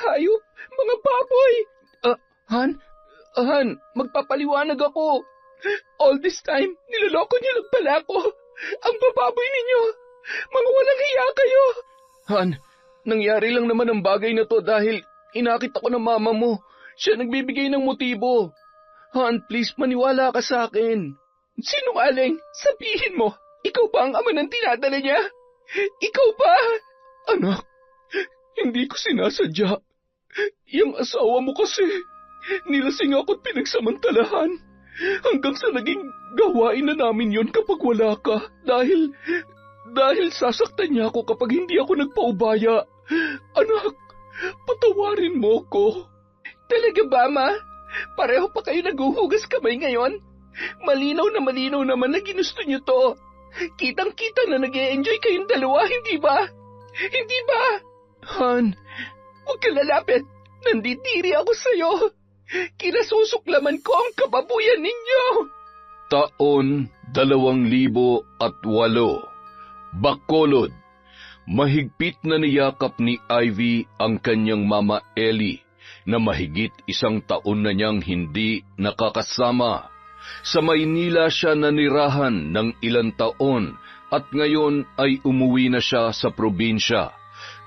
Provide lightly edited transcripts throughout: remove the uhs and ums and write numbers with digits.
hayop, mga baboy! Han, magpapaliwanag ako. All this time, niloloko niyo lang pala ako. Ang bababoy ninyo, mga walang hiya kayo. Han, nangyari lang naman ang bagay na to dahil inakit ako ng mama mo. Siya nagbibigay ng motibo. Han, please maniwala ka sa akin. Sinungaling, sabihin mo, ikaw ba ang ama ng tinadala niya? Ikaw ba? Anak, hindi ko sinasadya. Yung asawa mo kasi, nilasing ako't pinagsamantalahan. Hanggang sa naging gawain na namin yon kapag wala ka. Dahil sasaktan niya ako kapag hindi ako nagpaubaya. Anak, patawarin mo ko. Talaga ba, Ma? Pareho pa kayo naguhugas kamay ngayon? Malinaw naman na ginusto niyo to. Kitang-kita na nag-e-enjoy kayong dalawa, hindi ba? Hindi ba? Han, huwag ka lalapit. Nanditiri ako sa'yo. Kinasusuklaman ko ang kababuyan ninyo. Taon 2008. Bacolod. Mahigpit na niyakap ni Ivy ang kanyang mama Ellie na mahigit 1 taon na niyang hindi nakakasama. Sa Maynila siya nanirahan ng ilang taon at ngayon ay umuwi na siya sa probinsya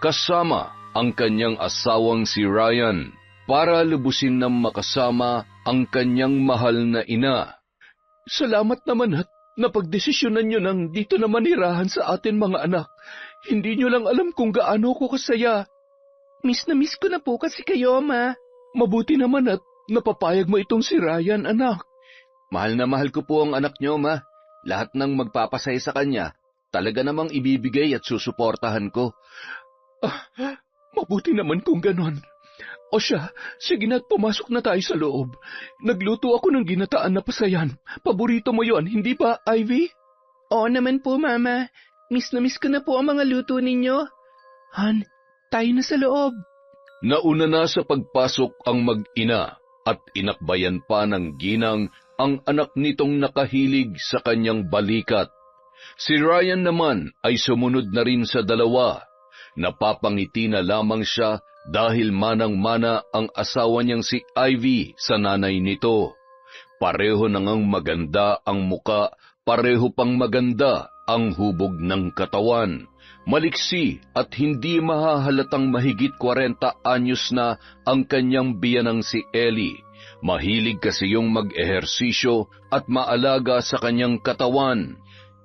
kasama ang kanyang asawang si Ryan para lubusin ng makasama ang kanyang mahal na ina. Salamat naman at napagdesisyonan niyo nang dito na manirahan sa atin mga anak. Hindi niyo lang alam kung gaano ko kasaya. Miss na miss ko na po kasi kayo, Ma. Mabuti naman at napapayag mo itong si Ryan, anak. Mahal na mahal ko po ang anak niyo, Ma. Lahat ng magpapasaya sa kanya, talaga namang ibibigay at susuportahan ko. Mabuti naman kung ganon. O siya, sige na't pumasok na tayo sa loob. Nagluto ako ng ginataan na pasayan. Paborito mo yon, hindi ba, Ivy? Oo naman po, Mama. Miss na miss ko na po ang mga luto ninyo. Han, tayo na sa loob. Nauna na sa pagpasok ang mag-ina at inakbayan pa ng ginang ang anak nitong nakahilig sa kanyang balikat. Si Ryan naman ay sumunod na rin sa dalawa. Napapangiti na lamang siya dahil manang-mana ang asawa niyang si Ivy sa nanay nito. Pareho nang maganda ang muka, pareho pang maganda ang hubog ng katawan. Maliksi at hindi mahahalatang mahigit 40 anyos na ang kanyang biyanang si Ellie. Mahilig kasi yung mag-ehersisyo at maalaga sa kanyang katawan.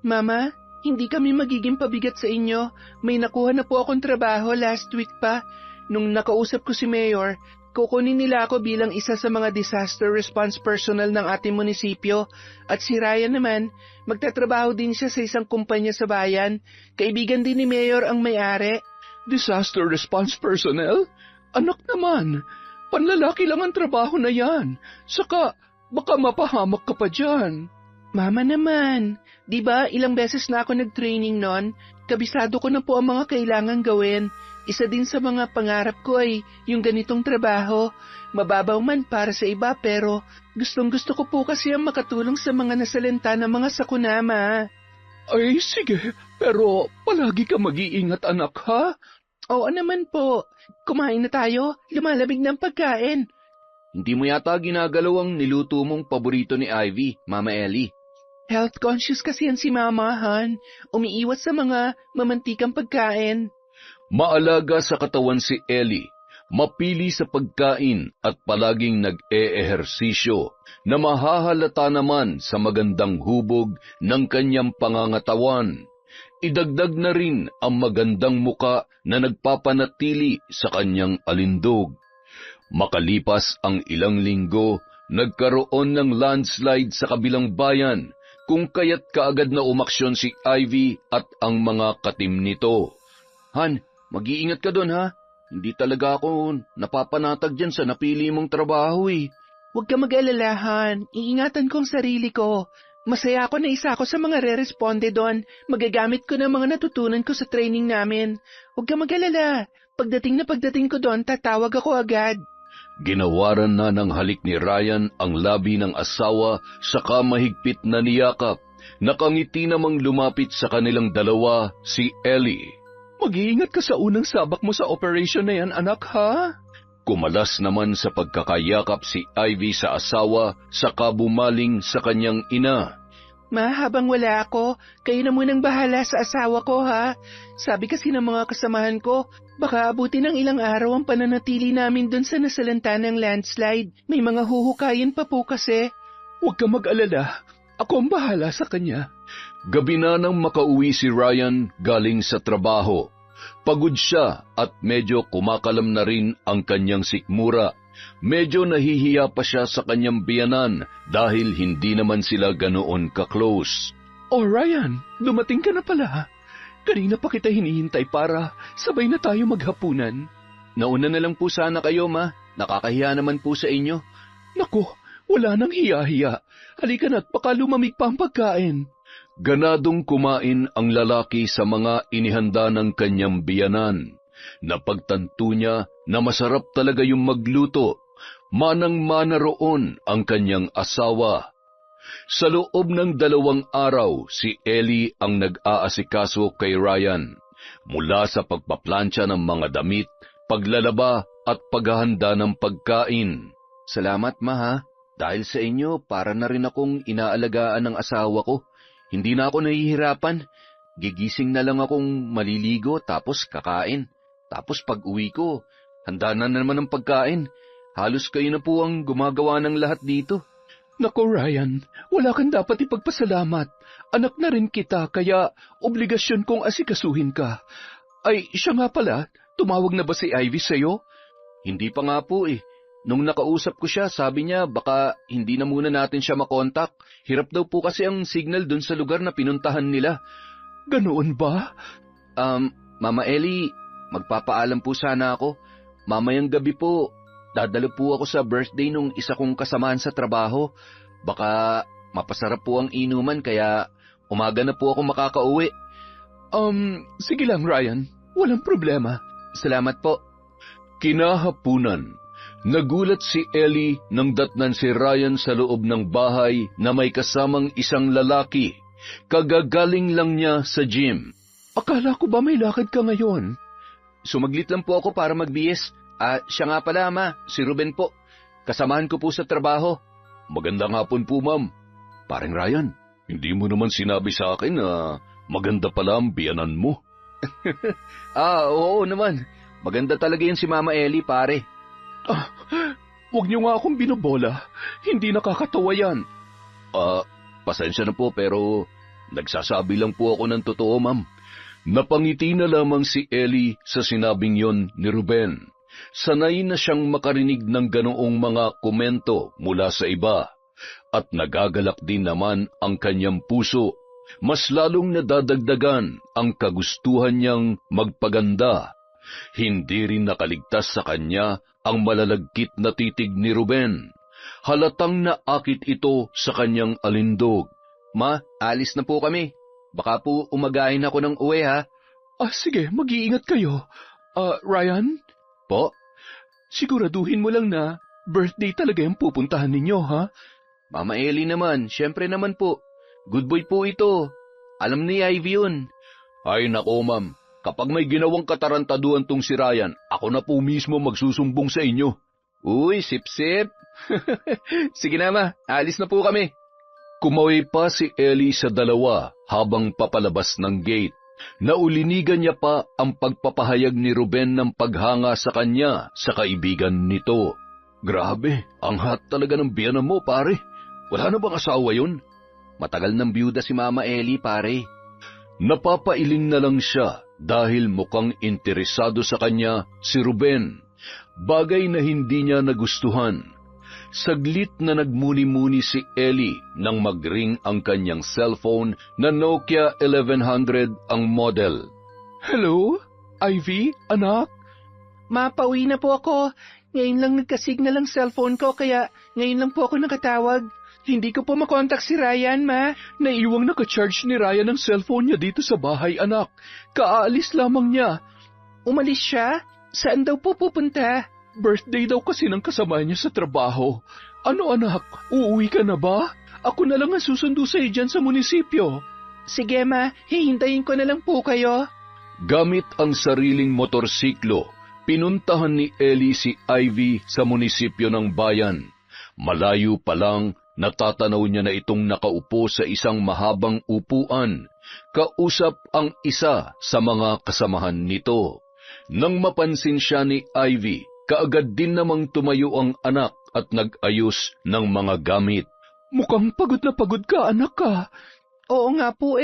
Mama, hindi kami magiging pabigat sa inyo. May nakuha na po akong trabaho last week pa. Nung nakausap ko si Mayor, kukunin nila ako bilang isa sa mga disaster response personnel ng ating munisipyo. At si Ryan naman, magtatrabaho din siya sa isang kumpanya sa bayan. Kaibigan din ni Mayor ang may-ari. Disaster response personnel? Anak naman, panlalaki lang ang trabaho na yan. Saka, baka mapahamak ka pa dyan. Mama naman, di ba ilang beses na ako nag-training nun? Kabisado ko na po ang mga kailangan gawin. Isa din sa mga pangarap ko ay yung ganitong trabaho. Mababaw man para sa iba pero gustong-gusto ko po kasi ang makatulong sa mga nasalanta ng mga sakunama. Ay sige, pero palagi ka mag-iingat anak ha? Oo naman po. Kumain na tayo, lumalamig ng pagkain. Hindi mo yata ginagalaw ang niluto mong paborito ni Ivy, Mama Ellie. Health conscious kasi yan si Mama, Han. Umiiwas sa mga mamantikang pagkain. Maalaga sa katawan si Ellie, mapili sa pagkain at palaging nag-e-ehersisyo na mahahalata naman sa magandang hubog ng kanyang pangangatawan. Idagdag na rin ang magandang muka na nagpapanatili sa kanyang alindog. Makalipas ang ilang linggo, nagkaroon ng landslide sa kabilang bayan kung kaya't kaagad na umaksyon si Ivy at ang mga katim nito. Han, mag-iingat ka doon ha. Hindi talaga ako napapanatag dyan sa napili mong trabaho eh. Huwag ka mag-alala, Han. Iingatan ko ang sarili ko. Masaya ako na isa ako sa mga re-responde doon. Magagamit ko na mga natutunan ko sa training namin. Huwag ka mag-alala. Pagdating ko doon, tatawag ako agad. Ginawaran na ng halik ni Ryan ang labi ng asawa saka mahigpit na niyakap. Nakangiti namang lumapit sa kanilang dalawa si Ellie. Mag-iingat ka sa unang sabak mo sa operation na yan, anak, ha? Kumalas naman sa pagkakayakap si Ivy sa asawa saka bumaling sa kanyang ina. Ma, habang wala ako, kayo na munang bahala sa asawa ko, ha? Sabi kasi ng mga kasamahan ko, baka abutin ng ilang araw ang pananatili namin dun sa nasalanta ng landslide. May mga huhukayin pa po kasi. Huwag ka mag-alala. Ako ang bahala sa kanya. Gabi na nang makauwi si Ryan galing sa trabaho. Pagod siya at medyo kumakalam na rin ang kanyang sikmura. Medyo nahihiya pa siya sa kanyang biyanan dahil hindi naman sila ganoon ka-close. Oh Ryan, dumating ka na pala. Kanina pa kita hinihintay para sabay na tayo maghapunan. Nauna na lang po sana kayo, ma. Nakakahiya naman po sa inyo. Naku, wala nang hiya-hiya. Halika na't baka lumamig pa ang pagkain. Ganadong kumain ang lalaki sa mga inihanda ng kanyang biyanan. Napagtanto niya na masarap talaga yung magluto. Manang-mana roon ang kanyang asawa. Sa loob ng 2 araw, si Ellie ang nag-aasikaso kay Ryan. Mula sa pagpaplansya ng mga damit, paglalaba at paghahanda ng pagkain. Salamat, ma, ha? Dahil sa inyo, para na rin akong inaalagaan ng asawa ko. Hindi na ako nahihirapan. Gigising na lang akong maliligo tapos kakain. Tapos pag uwi ko, handa na naman ang pagkain. Halos kayo na po ang gumagawa ng lahat dito. Naku Ryan, wala kang dapat ipagpasalamat. Anak na rin kita kaya obligasyon kong asikasuhin ka. Ay, siya nga pala, tumawag na ba si Ivy sa'yo? Hindi pa nga po eh. Nung nakausap ko siya, sabi niya baka hindi na muna natin siya makontak. Hirap daw po kasi ang signal dun sa lugar na pinuntahan nila. Ganoon ba? Mama Ellie, magpapaalam po sana ako. Mamayang gabi po, dadalo po ako sa birthday nung isa kong kasamahan sa trabaho. Baka mapasarap po ang inuman kaya umaga na po ako makakauwi. Sige lang Ryan, walang problema. Salamat po. Kinahapunan, nagulat si Ellie nang datnan si Ryan sa loob ng bahay na may kasamang isang lalaki. Kagagaling lang niya sa gym. Akala ko ba may lakad ka ngayon? Sumaglit lang po ako para magbihis. Siya nga pala, ma, si Ruben po. Kasamahan ko po sa trabaho. Magandang hapon po, ma'am. Parang Ryan, hindi mo naman sinabi sa akin na maganda pala ang biyanan mo. Oo naman. Maganda talaga yun si Mama Ellie, pare. Huwag niyo nga akong binobola. Hindi nakakatawa yan. Pasensya na po pero nagsasabi lang po ako ng totoo, ma'am. Napangiti na lamang si Ellie sa sinabing yon ni Ruben. Sanay na siyang makarinig ng ganoong mga komento mula sa iba. At nagagalak din naman ang kanyang puso. Mas lalong nadadagdagan ang kagustuhan niyang magpaganda. Hindi rin nakaligtas sa kanya ang malalagkit na titig ni Ruben. Halatang naakit ito sa kanyang alindog. Ma, alis na po kami. Baka po umagahin ako ng uwi, ha? Sige, mag-iingat kayo. Ryan? Po? Siguraduhin mo lang na birthday talaga yung pupuntahan ninyo, ha? Mama Ellie naman, syempre naman po. Good boy po ito. Alam ni Ivy yun. Ay nako, ma'am. Kapag may ginawang katarantaduhan tong si Ryan, ako na po mismo magsusumbong sa inyo. Uy, sip-sip. Sige na, ma. Alis na po kami. Kumaway pa si Ellie sa dalawa habang papalabas ng gate. Naulinigan niya pa ang pagpapahayag ni Ruben ng paghanga sa kanya sa kaibigan nito. Grabe, ang hot talaga ng biyanan mo, pare. Wala na bang asawa yun? Matagal ng byuda si Mama Ellie, pare. Napapailing na lang siya dahil mukhang interesado sa kanya si Ruben. Bagay na hindi niya nagustuhan. Saglit na nagmuni-muni si Ellie nang mag-ring ang kanyang cellphone na Nokia 1100 ang model. Hello? Ivy? Anak? Ma, pauwi na po ako. Ngayon lang nagkasignal ang cellphone ko kaya ngayon lang po ako nakatawag. Hindi ko po makontak si Ryan, ma. Naiwang naka-charge ni Ryan ang cellphone niya dito sa bahay, anak. Kaalis lamang niya. Umalis siya? Saan daw po pupunta? Birthday daw kasi ng kasama niya sa trabaho. Ano anak, uuwi ka na ba? Ako na lang ang susundo sa'yo dyan sa munisipyo. Sige ma, hihintayin ko na lang po kayo. Gamit ang sariling motorsiklo, Pinuntahan ni Ellie si Ivy sa munisipyo ng bayan. Malayo pa lang, natatanaw niya na itong nakaupo sa isang mahabang upuan, kausap ang isa sa mga kasamahan nito. Nang mapansin siya ni Ivy, kaagad din namang tumayo ang anak at nag-ayos ng mga gamit. Mukhang pagod ka, anak ka. Oo nga po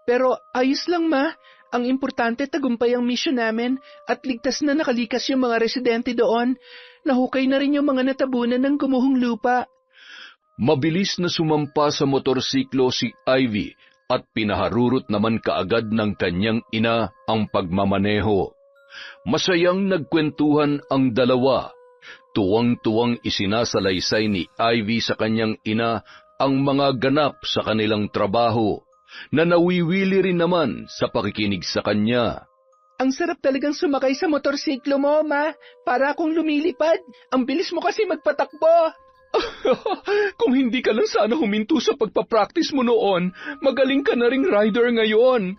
pero ayos lang ma. Ang importante tagumpay ang mission namin at ligtas na nakalikas yung mga residente doon. Nahukay na rin yung mga natabunan ng gumuhong lupa. Mabilis na sumampa sa motorsiklo si Ivy at pinaharurot naman kaagad ng kanyang ina ang pagmamaneho. Masayang nagkwentuhan ang dalawa. Tuwang-tuwang isinasalaysay ni Ivy sa kanyang ina ang mga ganap sa kanilang trabaho, na nawiwili rin naman sa pakikinig sa kanya. Ang sarap talagang sumakay sa motorsiklo mo, ma. Para akong lumilipad. Ang bilis mo kasi magpatakbo. Kung hindi ka lang sana huminto sa pagpapractice mo noon, magaling ka na ring rider ngayon.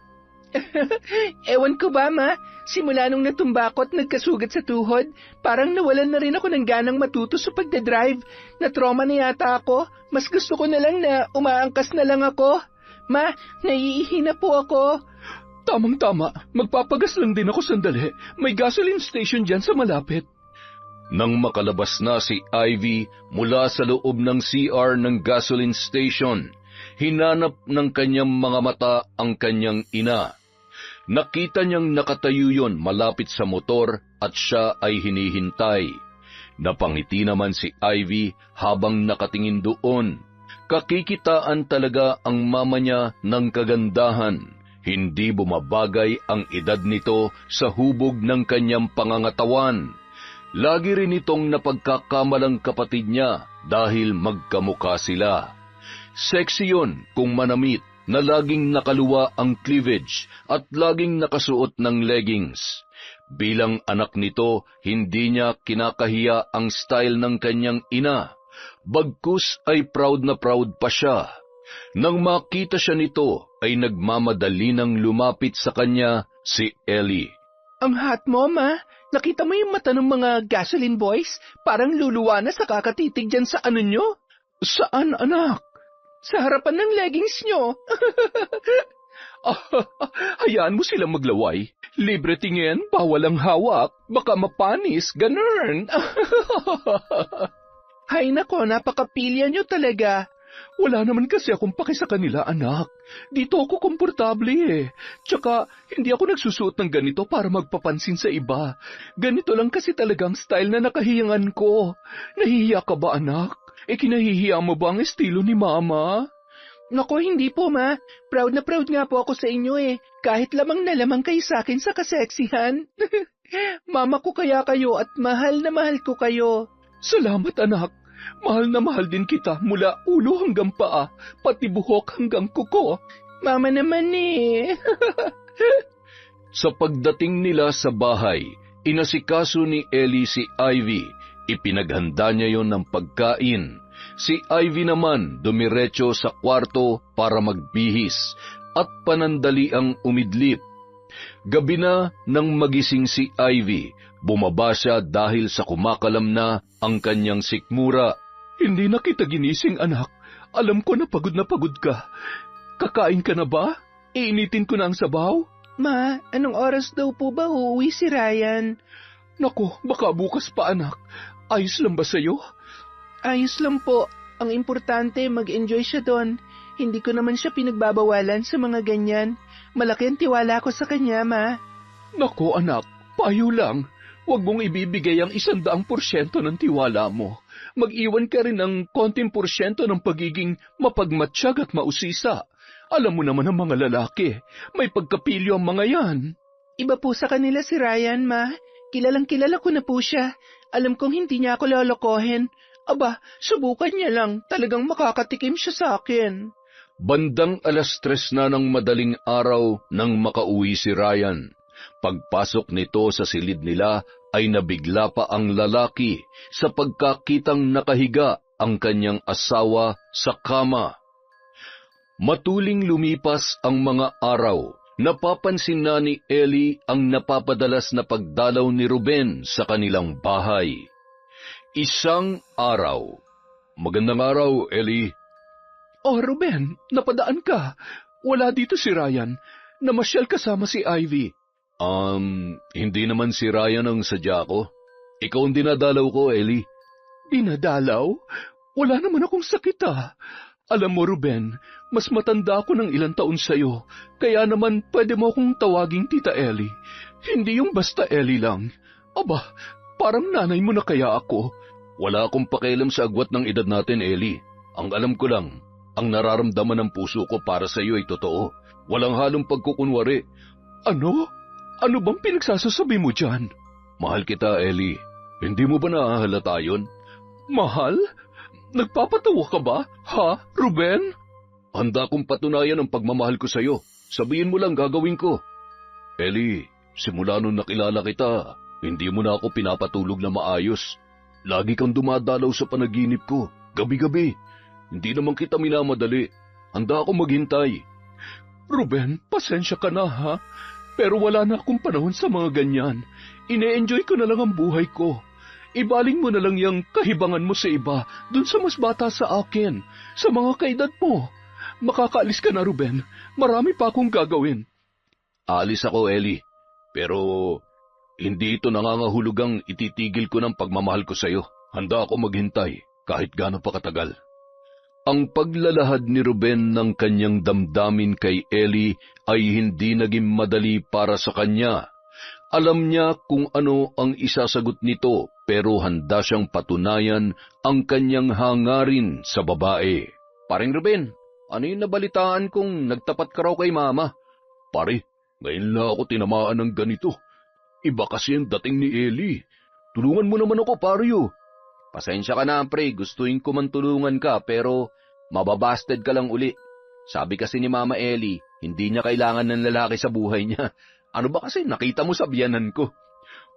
Ewan ko ba, ma? Simula nung natumba ako at nagkasugat sa tuhod, parang nawalan na rin ako ng ganang matuto sa pagdadrive. Na-trauma na yata ako. Mas gusto ko na lang na umaangkas na lang ako. Ma, naiihi na po ako. Tamang-tama. Magpapagas lang din ako sandali. May gasoline station dyan sa malapit. Nang makalabas na si Ivy mula sa loob ng CR ng gasoline station, hinanap ng kanyang mga mata ang kanyang ina. Nakita niyang nakatayo yon malapit sa motor at siya ay hinihintay. Napangiti naman si Ivy habang nakatingin doon. Kakikitaan talaga ang mama niya ng kagandahan. Hindi bumabagay ang edad nito sa hubog ng kanyang pangangatawan. Lagi rin itong napagkakamalang kapatid niya dahil magkamukha sila. Sexy yun kung manamit na laging nakaluwa ang cleavage at laging nakasuot ng leggings. Bilang anak nito, hindi niya kinakahiya ang style ng kanyang ina. Bagkus ay proud na proud pa siya. Nang makita siya nito, ay nagmamadali ng lumapit sa kanya si Ellie. Ang hot mo, ma. Nakita mo yung mata ng mga gasoline boys? Parang luluwa na sa kakatitig dyan sa ano nyo? Saan, anak? Sa harapan ng leggings nyo. Hayaan mo silang maglaway. Libre tingin, bawal ang hawak. Baka mapanis, ganun. Hay nako, napakapilya nyo talaga. Wala naman kasi akong paki sa kanila, anak. Dito ako komportable Tsaka, hindi ako nagsusuot ng ganito para magpapansin sa iba. Ganito lang kasi talagang style na nakahiyangan ko. Nahihiya ka ba, anak? Kinahihiya mo ba ang estilo ni Mama? Nako, hindi po, ma. Proud na proud nga po ako sa inyo Kahit lamang na lamang kayo sa akin sa kaseksihan. Mama ko kaya kayo at mahal na mahal ko kayo. Salamat, anak. Mahal na mahal din kita mula ulo hanggang paa, pati buhok hanggang kuko. Mama naman Sa pagdating nila sa bahay, inasikaso ni Ellie si Ivy. Ipinaghanda niya yon ng pagkain. Si Ivy naman dumiretso sa kwarto para magbihis at panandaliang umidlip. Gabi na nang magising si Ivy, bumaba siya dahil sa kumakalam na ang kanyang sikmura. Hindi na kita ginising, anak. Alam ko na pagod ka. Kakain ka na ba? Iinitin ko na ang sabaw. Ma, anong oras daw po ba uuwi si Ryan? Naku, baka bukas pa, anak. Ayos lang ba sa'yo? Ayos lang po. Ang importante, mag-enjoy siya doon. Hindi ko naman siya pinagbabawalan sa mga ganyan. Malaki ang tiwala ko sa kanya, ma. Naku, anak. Payo lang. Huwag mong ibibigay ang 100% ng tiwala mo. Mag-iwan ka rin ng konting porsyento ng pagiging mapagmatsyag at mausisa. Alam mo naman ang mga lalaki. May pagkapilyo ang mga yan. Iba po sa kanila si Ryan, ma. Kilalang kilala ko na po siya. Alam kong hindi niya ako lolokohin. Aba, subukan niya lang. Talagang makakatikim siya sa akin. Bandang 3:00 na ng madaling araw nang makauwi si Ryan. Pagpasok nito sa silid nila ay nabigla pa ang lalaki sa pagkakitang nakahiga ang kanyang asawa sa kama. Matuling lumipas ang mga araw Napapansin na ni Ellie ang napapadalas na pagdalaw ni Ruben sa kanilang bahay. Isang araw. Magandang araw, Ellie. Oh, Ruben, napadaan ka. Wala dito si Ryan. Namasyal kasama si Ivy. Hindi naman si Ryan ang sadya ko. Ikaw ang dinadalaw ko, Ellie. Dinadalaw? Wala naman akong sakit ah. Alam mo, Ruben, mas matanda ako ng ilang taon sa'yo, kaya naman pwede mo akong tawaging Tita Ellie. Hindi yung basta Ellie lang. Aba, parang nanay mo na kaya ako. Wala akong pakialam sa agwat ng edad natin, Ellie. Ang alam ko lang, ang nararamdaman ng puso ko para sa iyo ay totoo. Walang halong pagkukunwari. Ano? Ano bang pinagsasasabi mo dyan? Mahal kita, Ellie. Hindi mo ba nahahalata yun? Mahal? Nagpapatawa ka ba? Ha, Ruben? Handa kong patunayan ang pagmamahal ko sa'yo. Sabihin mo lang gagawin ko. Ellie, simula nung nakilala kita, hindi mo na ako pinapatulog na maayos. Lagi kang dumadalaw sa panaginip ko, gabi-gabi. Hindi naman kita minamadali. Handa akong maghintay. Ruben, pasensya ka na ha. Pero wala na akong panahon sa mga ganyan. Ine-enjoy ko na lang ang buhay ko. Ibaling mo na lang yung kahibangan mo sa iba, dun sa mas bata sa akin, sa mga kaedad mo. Makakaalis ka na, Ruben. Marami pa akong gagawin. Aalis ako, Ellie. Pero hindi ito nangangahulugang ititigil ko ng pagmamahal ko sa iyo. Handa ako maghintay kahit gaano pa katagal. Ang paglalahad ni Ruben ng kanyang damdamin kay Ellie ay hindi naging madali para sa kanya. Alam niya kung ano ang isasagot nito, pero handa siyang patunayan ang kanyang hangarin sa babae. Paring Ruben, ano yung nabalitaan kung nagtapat ka raw kay Mama? Pare, ngayon lang ako tinamaan ng ganito. Iba kasi ang dating ni Ellie. Tulungan mo naman ako, pareyo. Pasensya ka na, pre. Gustuin ko man tulungan ka, pero mababasted ka lang uli. Sabi kasi ni Mama Ellie, hindi niya kailangan ng lalaki sa buhay niya. Ano ba kasi nakita mo sa biyanan ko?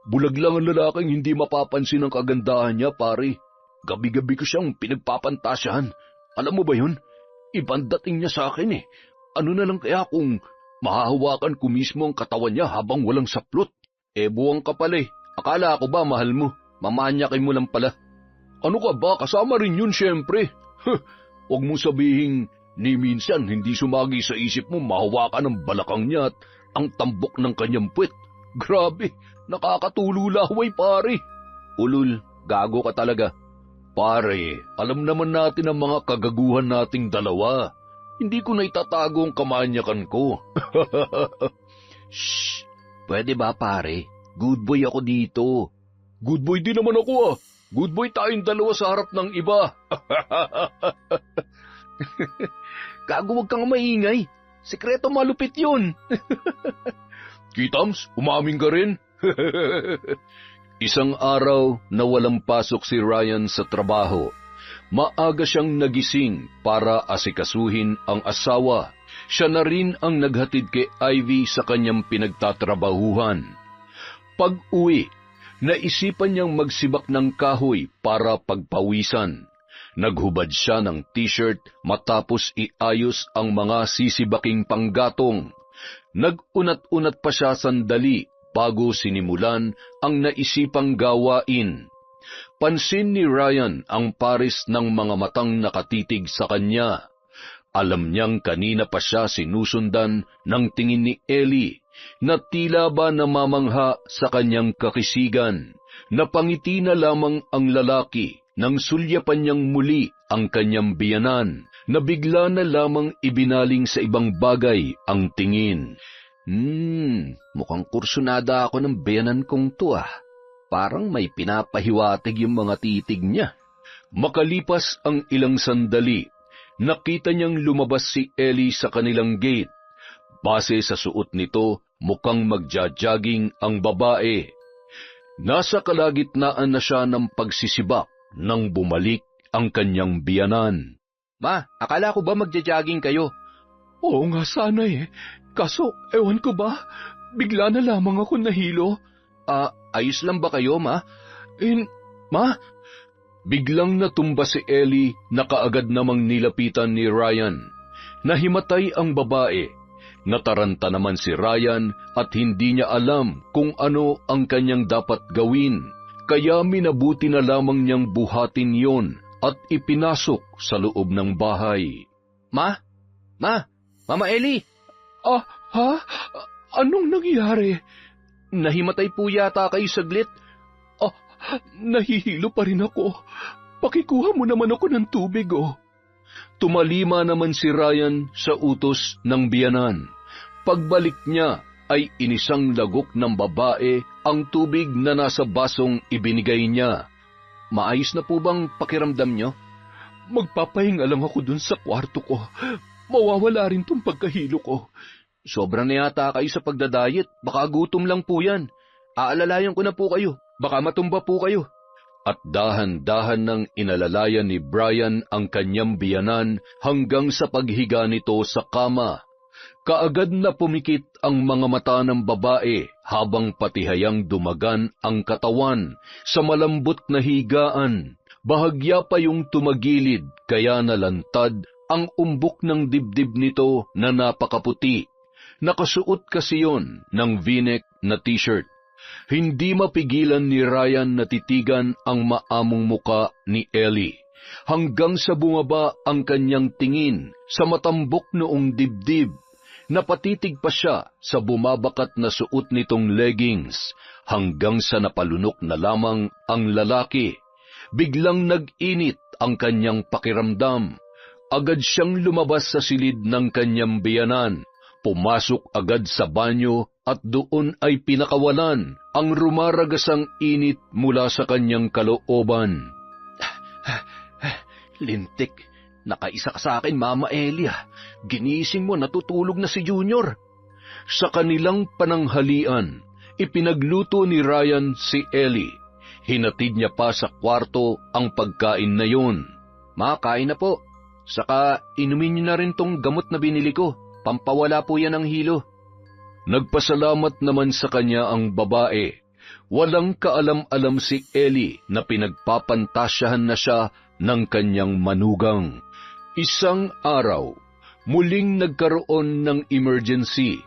Bulag lang ang lalaking hindi mapapansin ang kagandahan niya, pare. Gabi-gabi ko siyang pinagpapantasyahan. Alam mo ba yun? Ibang dating niya sa akin eh. Ano na lang kaya kung mahahawakan ko mismo ang katawan niya habang walang saplot? Buwang ka pala eh. Akala ko ba mahal mo? Mamanyakin mo lang pala. Ano ka ba? Kasama rin yun siyempre. Huwag mo sabihin ni minsan hindi sumagi sa isip mo mahawakan ang balakang niya at ang tambok ng kanyang puwet. Grabe, nakakatululaway pare. Ulul, gago ka talaga. Pare, alam naman natin ang mga kagaguhan nating dalawa. Hindi ko na itatago ang kamanyakan ko. Shh, pwede ba pare? Good boy ako dito. Good boy din naman ako ah. Good boy tayong dalawa sa harap ng iba. Gago, wag kang maingay. Sekreto malupit yun. Kitams, umamin ka rin? Isang araw na walang pasok si Ryan sa trabaho. Maaga siyang nagising para asikasuhin ang asawa. Siya na rin ang naghatid kay Ivy sa kanyang pinagtatrabahuhan. Pag-uwi, naisipan niyang magsibak ng kahoy para pagpawisan. Naghubad siya ng t-shirt matapos iayos ang mga sisibaking panggatong. Nag-unat-unat pa siya sandali bago sinimulan ang naisipang gawain. Pansin ni Ryan ang pares ng mga matang nakatitig sa kanya. Alam niyang kanina pa siya sinusundan ng tingin ni Ellie na tila ba namamangha sa kanyang kakisigan. Napangiti na lamang ang lalaki nang sulyapan niyang muli ang kanyang biyanan, na bigla na lamang ibinaling sa ibang bagay ang tingin. Mukhang kursunada ako ng biyanan kong to ah. Parang may pinapahiwatig yung mga titig niya. Makalipas ang ilang sandali, nakita niyang lumabas si Ellie sa kanilang gate. Base sa suot nito, mukhang magja-jogging ang babae. Nasa kalagitnaan na siya ng pagsisibak nang bumalik ang kanyang biyanan. Ma, akala ko ba magja-jogging kayo? Oo nga sana eh. Kaso, ewan ko ba, bigla na lamang ako nahilo. Ayos lang ba kayo, Ma? Ma? Biglang natumba si Ellie na kaagad namang nilapitan ni Ryan. Nahimatay ang babae. Nataranta naman si Ryan at hindi niya alam kung ano ang kanyang dapat gawin, kaya minabuti na lamang niyang buhatin yon at ipinasok sa loob ng bahay. Ma? Mama Ellie! Ha? Anong nangyari? Nahimatay po yata kayo saglit. Nahihilo pa rin ako. Pakikuha mo naman ako ng tubig, oh. Tumalima naman si Ryan sa utos ng biyanan. Pagbalik niya ay inisang lagok ng babae ang tubig na nasa basong ibinigay niya. Maayos na po bang pakiramdam niyo? Magpapahinga lang ako dun sa kwarto ko. Mawawala rin tong pagkahilo ko. Sobra na yata kayo sa pagdadayet. Baka gutom lang po yan. Aalalayan ko na po kayo. Baka matumba po kayo. At dahan-dahan nang inalalayan ni Brian ang kanyang biyanan hanggang sa paghiga nito sa kama. Kaagad na pumikit ang mga mata ng babae habang patihayang dumagan ang katawan sa malambot na higaan. Bahagya pa yung tumagilid kaya nalantad ang umbok ng dibdib nito na napakaputi. Nakasuot kasi yon ng V-neck na t-shirt. Hindi mapigilan ni Ryan na titigan ang maamong muka ni Ellie hanggang sa bumaba ang kanyang tingin sa matambok noong dibdib. Napatitig pa siya sa bumabakat na suot nitong leggings hanggang sa napalunok na lamang ang lalaki. Biglang nag-init ang kanyang pakiramdam. Agad siyang lumabas sa silid ng kanyang biyanan. Pumasok agad sa banyo at doon ay pinakawalan ang rumaragasang init mula sa kanyang kalooban. Lintik, nakaisa ka sa akin, Mama Elia. Ginising mo, natutulog na si Junior. Sa kanilang pananghalian, ipinagluto ni Ryan si Ellie. Hinatid niya pa sa kwarto ang pagkain na yun. Ma, kain na po. Saka inumin niyo na rin tong gamot na binili ko. Pampawala po yan ng hilo. Nagpasalamat naman sa kanya ang babae. Walang kaalam-alam si Ellie na pinagpapantasyahan na siya ng kanyang manugang. Isang araw, muling nagkaroon ng emergency.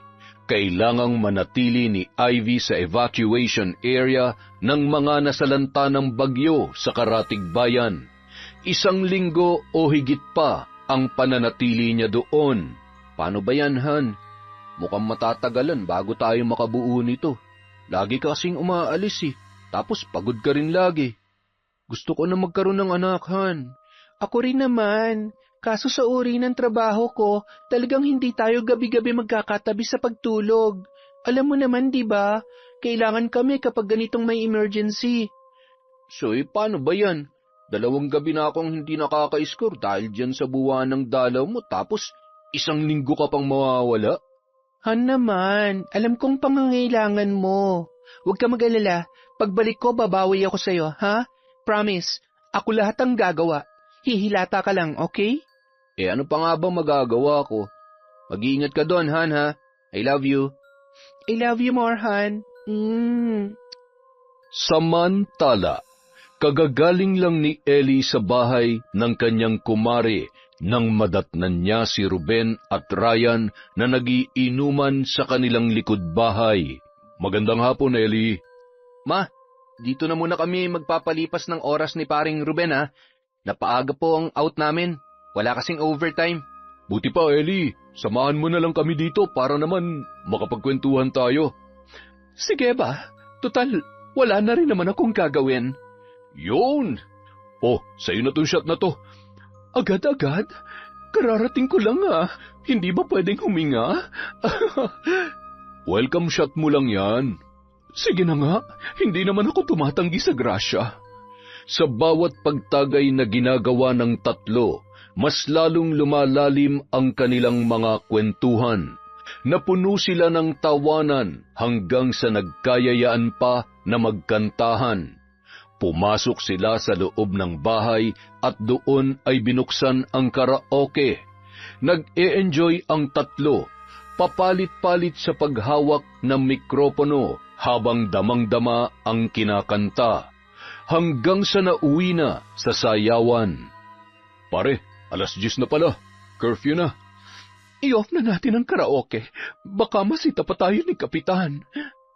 Kailangang manatili ni Ivy sa evacuation area ng mga nasalanta ng bagyo sa karatig bayan. 1 linggo o higit pa ang pananatili niya doon. Paano ba yan, Han? Mukhang matatagalan bago tayo makabuo nito. Lagi ka kasing umaalis eh. Tapos pagod ka rin lagi. Gusto ko na magkaroon ng anak, Han. Ako rin naman. Kaso sa uri ng trabaho ko, talagang hindi tayo gabi-gabi magkakatabi sa pagtulog. Alam mo naman, di ba? Kailangan kami kapag ganitong may emergency. So, paano ba yan? 2 gabi na akong hindi nakaka-score dahil dyan sa buwan ng dalaw mo, tapos 1 linggo ka pang mawawala? Han naman, alam kong pangangailangan mo. Huwag ka mag-alala, pagbalik ko babawi ako sa'yo, ha? Promise, ako lahat ang gagawa. Hihilata ka lang, okay? Ano pa nga bang magagawa ko? Mag-iingat ka doon, Han, ha? I love you. I love you more, Han. Samantala, kagagaling lang ni Ellie sa bahay ng kanyang kumare nang madatnan niya si Ruben at Ryan na nagiinuman sa kanilang likod bahay. Magandang hapon, Ellie. Ma, dito na muna kami magpapalipas ng oras ni paring Ruben, ha? Napaaga po ang out namin. Wala kasing overtime. Buti pa, Ellie. Samahan mo na lang kami dito para naman makapagkwentuhan tayo. Sige ba? Total, wala na rin naman akong gagawin. Yun! Oh, sa'yo na tong shot na to. Agad-agad? Kararating ko lang Hindi ba pwedeng huminga? Welcome shot mo lang yan. Sige na nga, hindi naman ako tumatanggi sa grasya. Sa bawat pagtagay na ginagawa ng tatlo, mas lalong lumalalim ang kanilang mga kwentuhan. Napuno sila ng tawanan hanggang sa nagkayayaan pa na magkantahan. Pumasok sila sa loob ng bahay at doon ay binuksan ang karaoke. Nag-e-enjoy ang tatlo, papalit-palit sa paghawak ng mikropono habang damang-dama ang kinakanta, hanggang sa nauwi na sa sayawan. Pare, 10:00 na pala. Curfew na. I-off na natin ang karaoke. Baka masita pa tayo ni Kapitan.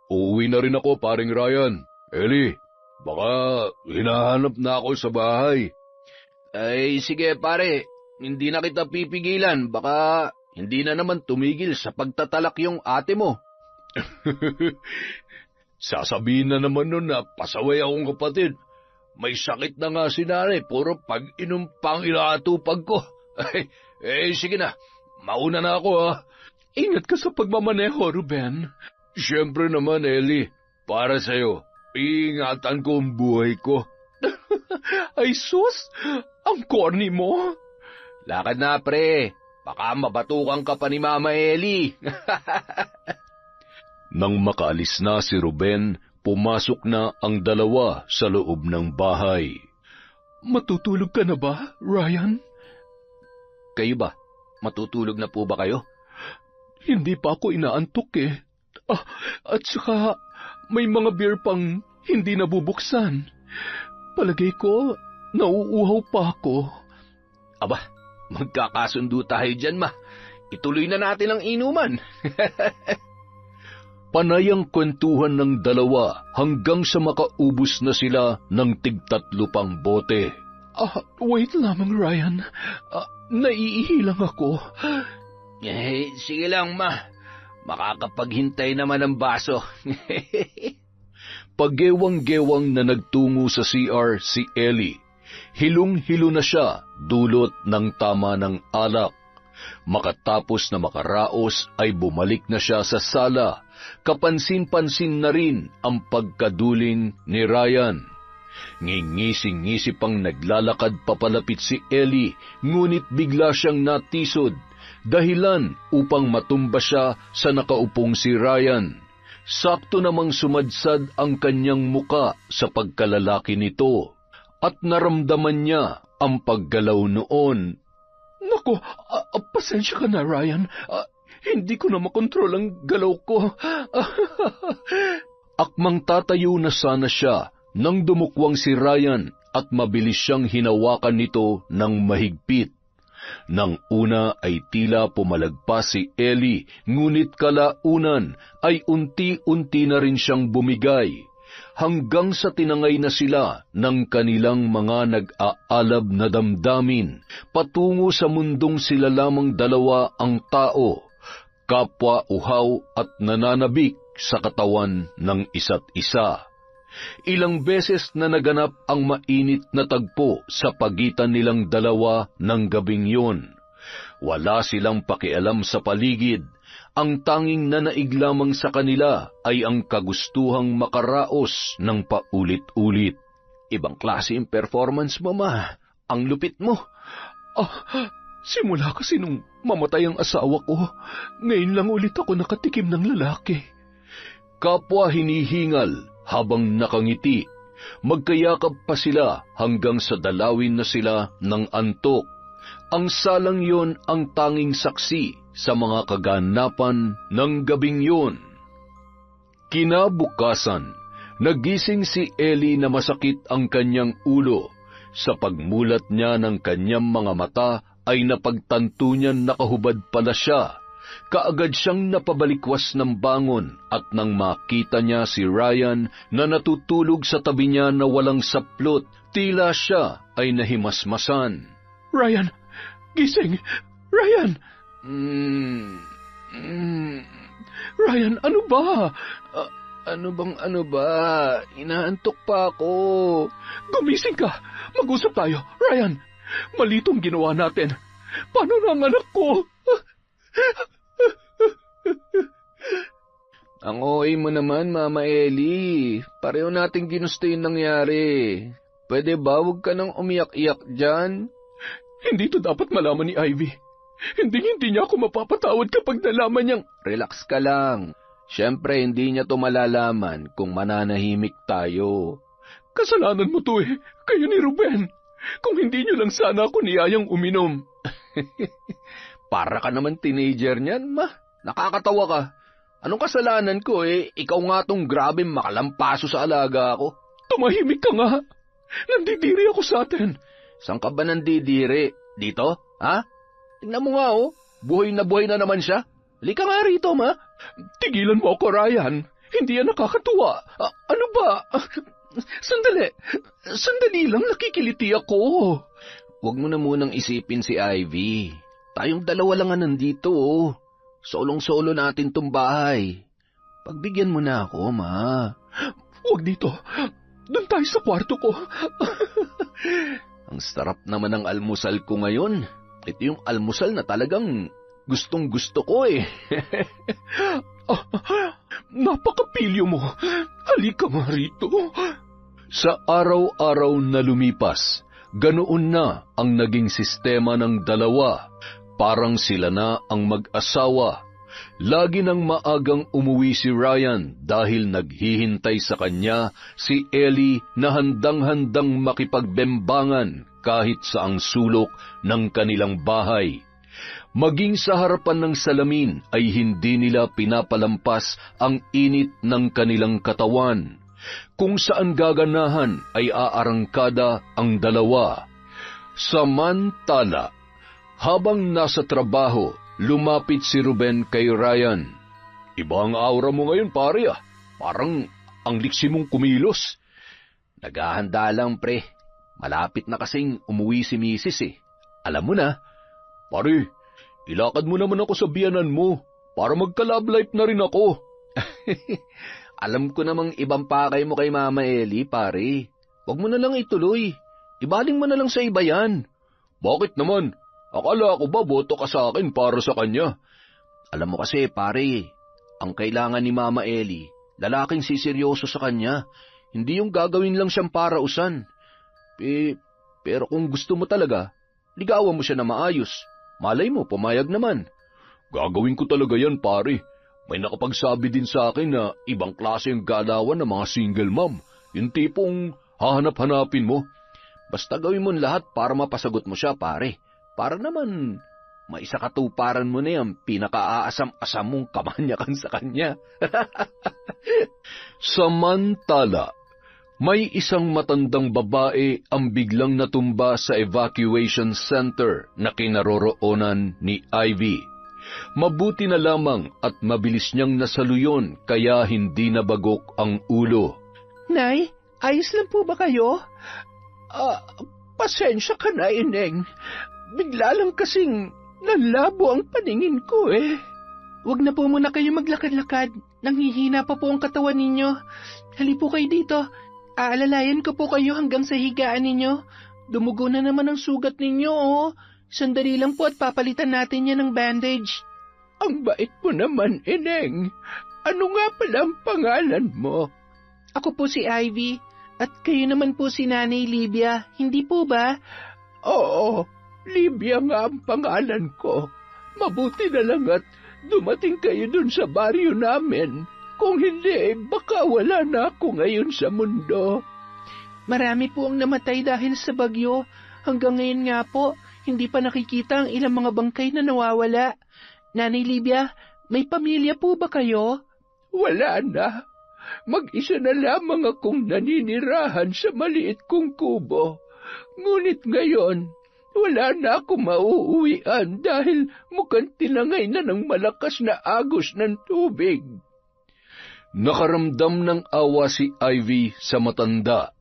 Uuwi na rin ako, paring Ryan. Ellie, baka hinahanap na ako sa bahay. Ay, sige pare, hindi na kita pipigilan. Baka hindi na naman tumigil sa pagtatalak yung ate mo. Sasabihin na naman nun na pasaway akong kapatid. May sakit na nga si nanay, puro pag-inom pang inaatupag ko. Sige na, mauna na ako ha. Ingat ka sa pagmamaneho, Ruben. Siyempre naman, Ellie, para sa'yo, iingatan ko ang buhay ko. Ay sus, ang corny mo. Lakad na pre, baka mabatukan ka pa ni Mama Ellie. Nang makaalis na si Ruben, pumasok na ang dalawa sa loob ng bahay. Matutulog ka na ba, Ryan? Kayo ba? Matutulog na po ba kayo? Hindi pa ako inaantok eh. At saka may mga beer pang hindi nabubuksan. Palagay ko, nauuhaw pa ako. Aba, magkakasundo tayo dyan ma. Ituloy na natin ang inuman. Panay ang kwentuhan ng dalawa hanggang sa makaubos na sila ng tig-3 pang bote. Wait lamang, Ryan. Naiihi lang ako. Sige lang ma. Makakapaghintay naman ng baso. Paggewang-gewang na nagtungo sa CR si Ellie. Hilong-hilo na siya dulot ng tama ng alak. Makatapos na makaraos ay bumalik na siya sa sala. Kapansin-pansin na rin ang pagkaduling ni Ryan. Ngingising-ngisi pang naglalakad papalapit si Ellie, ngunit bigla siyang natisod. Dahilan upang matumba siya sa nakaupong si Ryan. Sakto namang sumadsad ang kanyang muka sa pagkalalaki nito at naramdaman niya ang paggalaw noon. Naku, pasensya ka na, Ryan. Hindi ko na makontrol ang galaw ko. Akmang tatayo na sana siya nang dumukwang si Ryan at mabilis siyang hinawakan nito ng mahigpit. Nang una ay tila pumalagpas si Ellie, ngunit kalaunan ay unti-unti na rin siyang bumigay, hanggang sa tinangay na sila ng kanilang mga nag-aalab na damdamin, patungo sa mundong sila lamang dalawa ang tao, kapwa uhaw at nananabik sa katawan ng isa't isa. Ilang beses na naganap ang mainit na tagpo sa pagitan nilang dalawa ng gabing yun. Wala silang pakialam sa paligid. Ang tanging nanaig lamang sa kanila ay ang kagustuhang makaraos ng paulit-ulit. Ibang klase yung performance mo ma. Ang lupit mo. Simula kasi nung mamatay ang asawa ko, ngayon lang ulit ako nakatikim ng lalaki. Kapwa hinihingal habang nakangiti, magkayakap pa sila hanggang sa dalawin na sila ng antok. Ang salang yon ang tanging saksi sa mga kaganapan ng gabing yon. Kinabukasan, nagising si Ellie na masakit ang kanyang ulo. Sa pagmulat niya ng kanyang mga mata ay napagtanto niya nakahubad pala siya. Kaagad siyang napabalikwas ng bangon at nang makita niya si Ryan na natutulog sa tabi niya na walang saplot, tila siya ay nahimasmasan. Ryan! Gising! Ryan! Ryan, ano ba? Ano ba? Inaantok pa ako. Gumising ka! Mag-usap tayo, Ryan! Malitong ginawa natin. Paano na ang anak ko? Ang OA mo naman, Mama Ellie. Pareho nating ginusto yung nangyari. Pwede ba huwag ka nang umiyak-iyak dyan? Hindi to dapat malaman ni Ivy. Hindi niya ako mapapatawad kapag nalaman niyang... Relax ka lang. Siyempre, hindi niya to malalaman kung mananahimik tayo. Kasalanan mo to eh. Kayo ni Ruben. Kung hindi niyo lang sana ako niyayang uminom. Para ka naman teenager niyan, ma. Nakakatawa ka. Anong kasalanan ko eh? Ikaw nga tong grabe makalampaso sa alaga ko. Tumahimik ka nga. Nandidiri ako sa atin. Saan ka ba nandidiri? Dito? Ha? Tingnan mo nga oh. Buhay na naman siya. Halika nga rito, ma. Tigilan mo ako, Ryan. Hindi yan nakakatuwa. Ano ba? Sandali lang, nakikiliti ako. Huwag mo na munang isipin si Ivy. Tayong dalawa lang nga nandito, oh. Solong-solo natin tong bahay. Pagbigyan mo na ako, ma. Huwag dito. Doon tayo sa kwarto ko. Ang sarap naman ng almusal ko ngayon. Ito yung almusal na talagang gustong-gusto ko eh. Napakapilyo mo. Halika nga rito. Sa araw-araw na lumipas, ganoon na ang naging sistema ng dalawa. Parang sila na ang mag-asawa. Lagi nang maagang umuwi si Ryan dahil naghihintay sa kanya si Ellie na handang-handang makipagbembangan kahit sa ang sulok ng kanilang bahay. Maging sa harapan ng salamin ay hindi nila pinapalampas ang init ng kanilang katawan. Kung saan gaganahan ay aarangkada ang dalawa. Samantala, habang nasa trabaho, lumapit si Ruben kay Ryan. Iba ang aura mo ngayon, pare ah. Parang ang liksi mong kumilos. Naghahanda lang, pre. Malapit na kasing umuwi si Mrs. eh. Alam mo na. Pare, ilakad mo naman ako sa biyanan mo para magka-love life na rin ako. Alam ko namang ibang pakay mo kay Mama Ellie, pare. Huwag mo na lang ituloy. Ibaling mo na lang sa iba yan. Bakit naman? Akala ko ba boto ka sa akin para sa kanya? Alam mo kasi, pare, ang kailangan ni Mama Ellie, lalaking siseryoso sa kanya. Hindi yung gagawin lang siyang parausan. Pero kung gusto mo talaga, ligawan mo siya na maayos. Malay mo, pumayag naman. Gagawin ko talaga yan, pare. May nakapagsabi din sa akin na ibang klase ang galawan ng mga single mom. Yung tipong hahanap-hanapin mo. Basta gawin mo lahat para mapasagot mo siya, pare. Para naman maisakatuparan mo na yung pinaka-aasam-asam mong kamanyakan sa kanya. Samantala, may isang matandang babae ang biglang natumba sa evacuation center na kinaroroonan ni Ivy. Mabuti na lamang at mabilis niyang nasaluyon kaya hindi nabagok ang ulo. Nay, ayos lang po ba kayo? Pasensya ka na, Ineng. Bigla lang kasing nalabo ang paningin ko eh. Huwag na po muna kayo maglakad-lakad. Nanghihina pa po ang katawan ninyo. Hali po kayo dito. Aalalayan ko po kayo hanggang sa higaan ninyo. Dumugo na naman ang sugat ninyo, oh. Sandali lang po at papalitan natin yan ng bandage. Ang bait mo naman, Ineng. Ano nga pala ang pangalan mo? Ako po si Ivy. At kayo naman po si Nanay Libya, hindi po ba? Oo, Libya nga ang pangalan ko. Mabuti na lang at dumating kayo dun sa baryo namin. Kung hindi, baka wala na ako ngayon sa mundo. Marami po ang namatay dahil sa bagyo. Hanggang ngayon nga po, hindi pa nakikita ang ilang mga bangkay na nawawala. Nanay Libya, may pamilya po ba kayo? Wala na. Mag-isa na lamang akong naninirahan sa maliit kong kubo. Ngunit ngayon, wala na akong mauuwian dahil mukhang tinangay na ng malakas na agos ng tubig. Nakaramdam ng awa si Ivy sa matanda.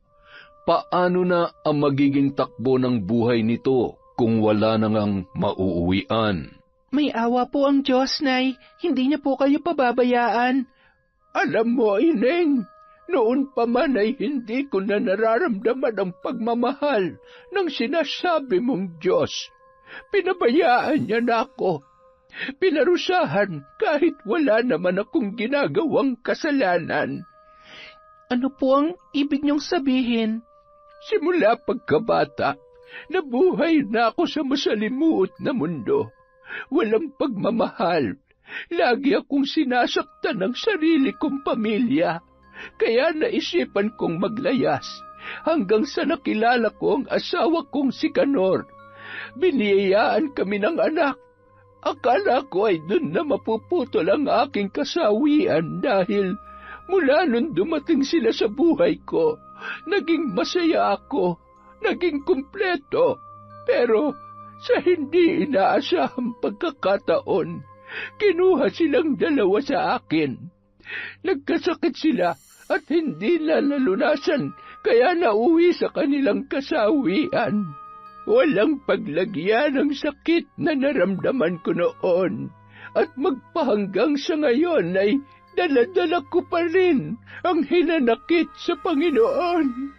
Paano na ang magiging takbo ng buhay nito kung wala na ngang mauuwian? May awa po ang Diyos, Nay. Hindi niya po kayo pababayaan. Alam mo, Ineng, noon pa man ay hindi ko na nararamdaman ang pagmamahal ng sinasabi mong Diyos. Pinabayaan niya na ako. Pinarusahan kahit wala naman akong ginagawang kasalanan. Ano po ang ibig niyong sabihin? Simula pagkabata, nabuhay na ako sa masalimuot na mundo. Walang pagmamahal. Lagi akong sinasaktan ng sarili kong pamilya. Kaya naisipan kong maglayas hanggang sa nakilala ko ang asawa kong si Kanor. Biniyayaan kami ng anak. Akala ko ay dun na mapuputol ang aking kasawian dahil mula nun dumating sila sa buhay ko, naging masaya ako, naging kumpleto. Pero Sa hindi inaasahang pagkakataon, kinuha silang dalawa sa akin. Nagkasakit sila at hindi na nalunasan, kaya nauwi sa kanilang kasawian. Walang paglagyan ng sakit na naramdaman ko noon, at magpahanggang sa ngayon ay dala-dala ko pa rin ang hinanakit sa Panginoon.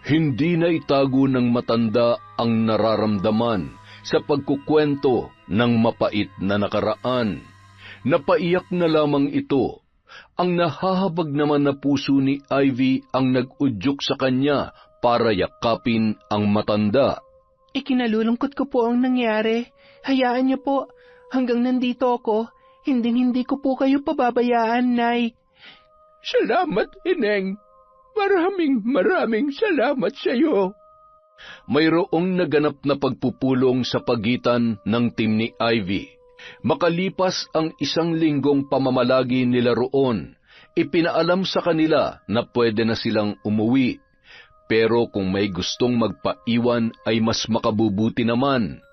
Hindi na itago ng matanda ang nararamdaman sa pagkukwento ng mapait na nakaraan. Napaiyak na lamang ito. Ang nahahabag naman na puso ni Ivy ang nag-udyok sa kanya para yakapin ang matanda. Ikinalulungkot ko po ang nangyari. Hayaan niyo po, hanggang nandito ako, hindi ko po kayo pababayaan, Nay. Salamat, Ineng. Maraming salamat sa iyo. Mayroong naganap na pagpupulong sa pagitan ng team ni Ivy. Makalipas ang 1 linggong pamamalagi nila roon, ipinaalam sa kanila na pwede na silang umuwi. Pero kung may gustong magpaiwan ay mas makabubuti naman.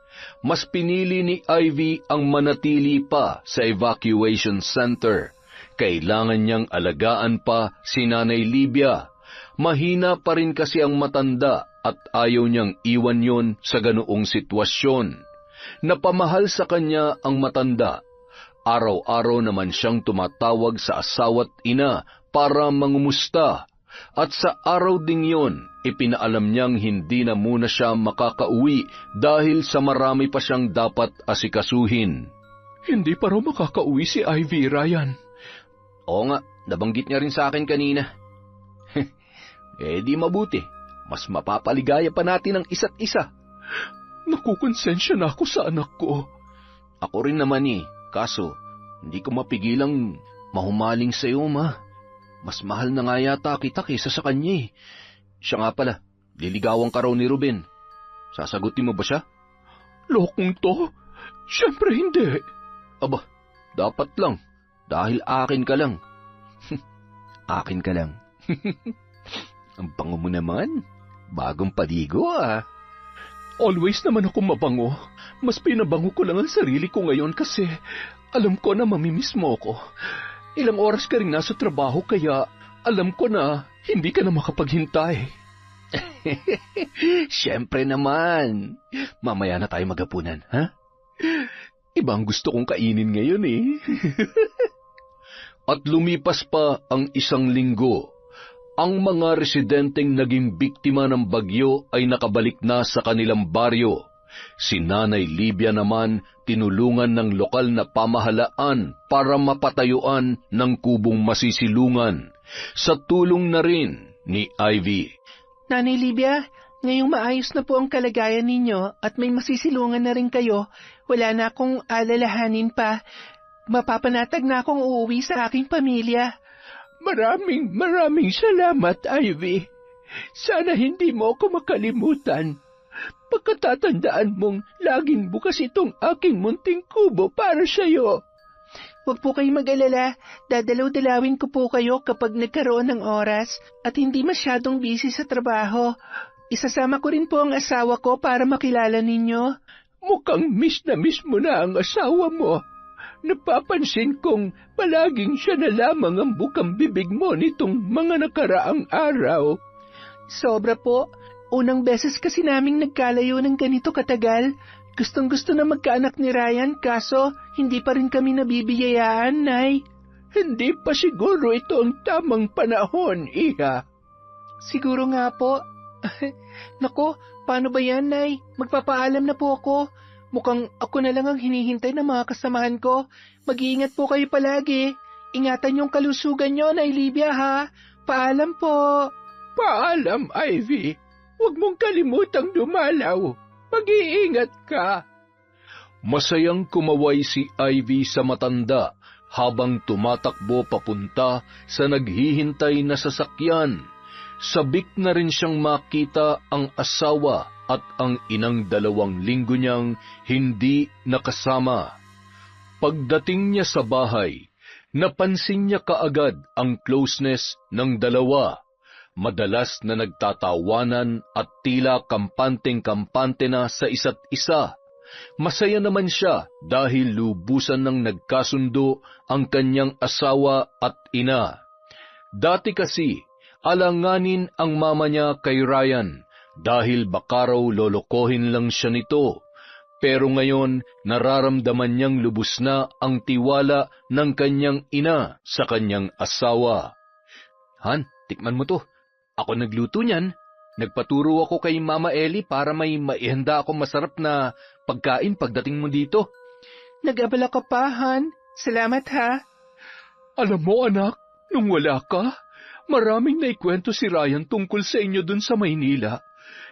Mas pinili ni Ivy ang manatili pa sa evacuation center. Kailangan niyang alagaan pa si Nanay Libia. Mahina pa rin kasi ang matanda at ayaw niyang iwan yon sa ganoong sitwasyon. Napamahal sa kanya ang matanda. Araw-araw naman siyang tumatawag sa asawa't ina para mangumusta. At sa araw ding yon, ipinaalam niyang hindi na muna siya makakauwi dahil sa marami pa siyang dapat asikasuhin. Hindi pa raw makakauwi si Ivy, Ryan. Oo nga, nabanggit niya rin sa akin kanina. Di mabuti. Mas mapapaligaya pa natin ang isa't isa. Nakukonsensya na ako sa anak ko. Ako rin naman kaso hindi ko mapigilang mahumaling sa iyo, Ma. Mas mahal na nga yata kita kaysa sa kanya. Siya nga pala, liligawan ka raw ni Ruben. Sasagutin mo ba siya? Lokong to? Siyempre hindi. Aba, dapat lang. Dahil akin ka lang. Akin ka lang. Ang bango mo naman. Bagong paligo, Always naman ako mabango. Mas pinabango ko lang ang sarili ko ngayon kasi alam ko na mamimiss mo ako. Ilang oras ka rin nasa trabaho kaya alam ko na hindi ka na makapaghintay. Siyempre naman. Mamaya na tayo maghapunan, ha? Ibang gusto kong kainin ngayon At lumipas pa ang 1 linggo. Ang mga residenteng naging biktima ng bagyo ay nakabalik na sa kanilang baryo. Si Nanay Libia naman tinulungan ng lokal na pamahalaan para mapatayuan ng kubong masisilungan. Sa tulong na rin ni Ivy. Nanay Libia, ngayong maayos na po ang kalagayan ninyo at may masisilungan na rin kayo, wala na akong alalahanin pa. Mapapanatag na akong uuwi sa aking pamilya. Maraming salamat, Ivy. Sana hindi mo ako makalimutan. Pagkatatandaan mong laging bukas itong aking munting kubo para sa'yo. Huwag po kayong mag-alala. Dadalaw-dalawin ko po kayo kapag nagkaroon ng oras at hindi masyadong busy sa trabaho. Isasama ko rin po ang asawa ko para makilala ninyo. Mukhang miss mo na ang asawa mo. Napapansin kong palaging siya na lamang ang bukang bibig mo nitong mga nakaraang araw. Sobra po. Unang beses kasi naming nagkalayo ng ganito katagal. Gustong-gusto na magkaanak ni Ryan kaso hindi pa rin kami nabibiyayaan, Nay. Hindi pa siguro ito ang tamang panahon, Iha. Siguro nga po. Nako, paano ba yan, Nay? Magpapaalam na po ako. Mukhang ako na lang ang hinihintay ng mga kasamahan ko. Mag-iingat po kayo palagi. Ingatan yung kalusugan nyo, Nay Libia, ha? Paalam po. Paalam, Ivy. Huwag mong kalimutang dumalaw. Mag-iingat ka. Masayang kumaway si Ivy sa matanda habang tumatakbo papunta sa naghihintay na sasakyan. Sabik na rin siyang makita ang asawa at ang inang 2 linggo niyang hindi nakasama. Pagdating niya sa bahay, napansin niya kaagad ang closeness ng dalawa. Madalas na nagtatawanan at tila kampanteng-kampante na sa isa't isa. Masaya naman siya dahil lubusan ng nagkasundo ang kanyang asawa at ina. Dati kasi, alanganin ang mama niya kay Ryan dahil baka raw lolokohin lang siya nito. Pero ngayon, nararamdaman niyang lubos na ang tiwala ng kanyang ina sa kanyang asawa. Han, tikman mo to. Ako nagluto niyan. Nagpaturo ako kay Mama Ellie para may maihanda akong masarap na pagkain pagdating mo dito. Nag-abala ka pa, Han. Salamat ha. Alam mo anak, nung wala ka, maraming naikwento si Ryan tungkol sa inyo dun sa Maynila.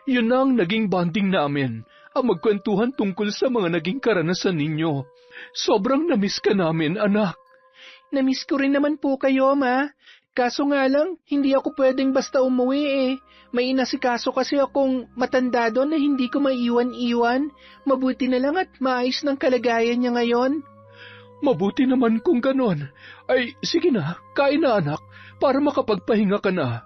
Yun na ang naging bonding namin, ang magkwentuhan tungkol sa mga naging karanasan ninyo. Sobrang namiss ka namin, anak. Namiss ko rin naman po kayo, Ma. Kaso nga lang, hindi ako pwedeng basta umuwi eh. May inasikaso kasi akong matanda doon na hindi ko maiwan-iwan. Mabuti na lang at maayos ng kalagayan niya ngayon. Mabuti naman kung ganon. Ay, sige na, kain na anak, para makapagpahinga ka na.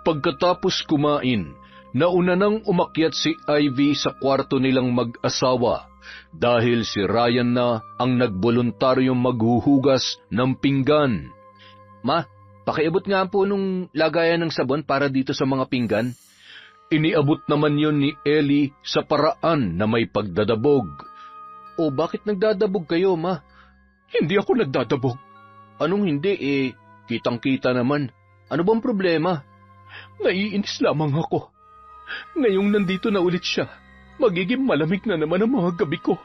Pagkatapos kumain, nauna nang umakyat si Ivy sa kwarto nilang mag-asawa dahil si Ryan na ang nagboluntaryong maghuhugas ng pinggan. Ma, pakiabot nga po nung lagayan ng sabon para dito sa mga pinggan. Iniabot naman yon ni Ellie sa paraan na may pagdadabog. O bakit nagdadabog kayo, Ma? Hindi ako nagdadabog. Anong hindi kitang-kita naman. Ano bang problema? Naiinis lamang ako. Ngayong nandito na ulit siya, magiging malamig na naman ang mga gabi ko.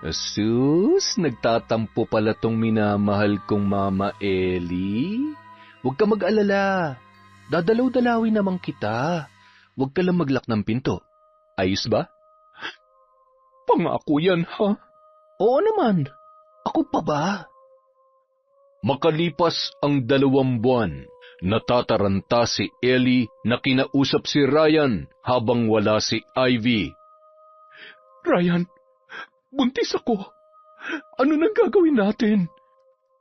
Asus, nagtatampo pala tong minamahal kong Mama Ellie. Huwag ka mag-alala. Dadalaw-dalawin naman kita. Huwag ka lang maglak ng pinto. Ayos ba? Pangako yan, ha? Oo naman. Ako pa ba? Makalipas ang 2 buwan, natataranta si Ellie na kinausap si Ryan habang wala si Ivy. Ryan, buntis ako. Ano nang gagawin natin?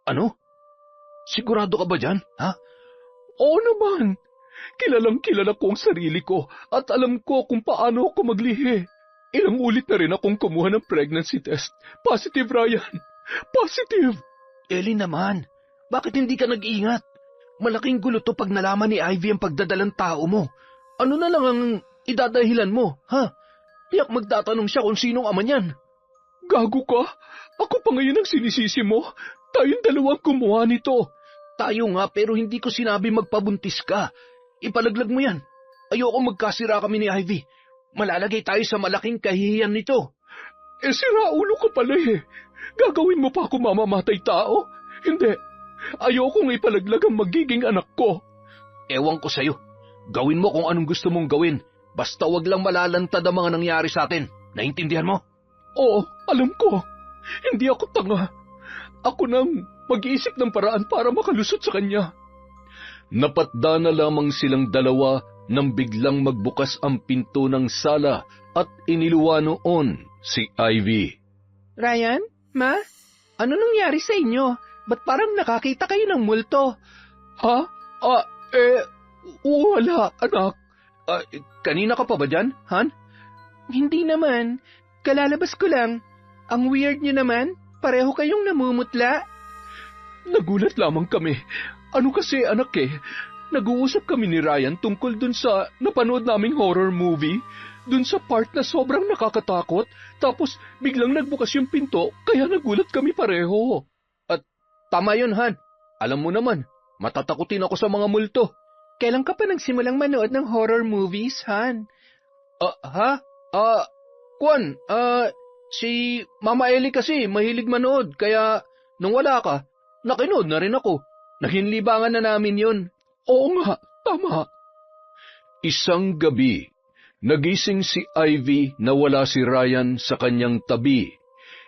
Ano? Sigurado ka ba dyan, ha? Oo naman. Kilalang-kilala ko ang sarili ko at alam ko kung paano ako maglihi. Ilang ulit na rin akong kumuha ng pregnancy test. Positive, Ryan. Positive. Ellie naman, bakit hindi ka nag-ingat? Malaking gulo to pag nalaman ni Ivy ang pagdadalang tao mo. Ano na lang ang idadahilan mo, ha? Tiyak magtatanong siya kung sinong ama niyan. Gago ka? Ako pa ngayon ang sinisisi mo? Tayong dalawang kumuha nito. Tayo nga pero hindi ko sinabi magpabuntis ka. Ipalaglag mo yan. Ayoko magkasira kami ni Ivy. Malalagay tayo sa malaking kahihiyan nito. Sira ulo ka pala eh. Gagawin mo pa ako mamamatay tao? Hindi. Ayokong ipalaglag ang magiging anak ko. Ewan ko sa'yo. Gawin mo kung anong gusto mong gawin. Basta wag lang malalantad ang mga nangyari sa atin. Naintindihan mo? Oo, alam ko. Hindi ako tanga. Ako nang mag-iisip ng paraan para makalusot sa kanya. Napatda na lamang silang dalawa nang biglang magbukas ang pinto ng sala at iniluwa noon si Ivy. Ryan? Ma? Ano nangyari sa inyo? Ba't parang nakakita kayo ng multo? Ha? Wala, anak. Kanina ka pa ba dyan, Han? Hindi naman. Kalalabas ko lang. Ang weird nyo naman. Pareho kayong namumutla. Nagulat lamang kami. Ano kasi anak nag-uusap kami ni Ryan tungkol dun sa napanood naming horror movie. Dun sa part na sobrang nakakatakot. Tapos biglang nagbukas yung pinto kaya nagulat kami pareho. Tama yun, Han. Alam mo naman, matatakutin ako sa mga multo. Kailan ka pa nagsimulang manood ng horror movies, Han? Si Mama Ellie kasi mahilig manood, kaya nung wala ka, nakinood na rin ako. Naghinlibangan na namin yun. Oo nga, tama. Isang gabi, nagising si Ivy na wala si Ryan sa kanyang tabi.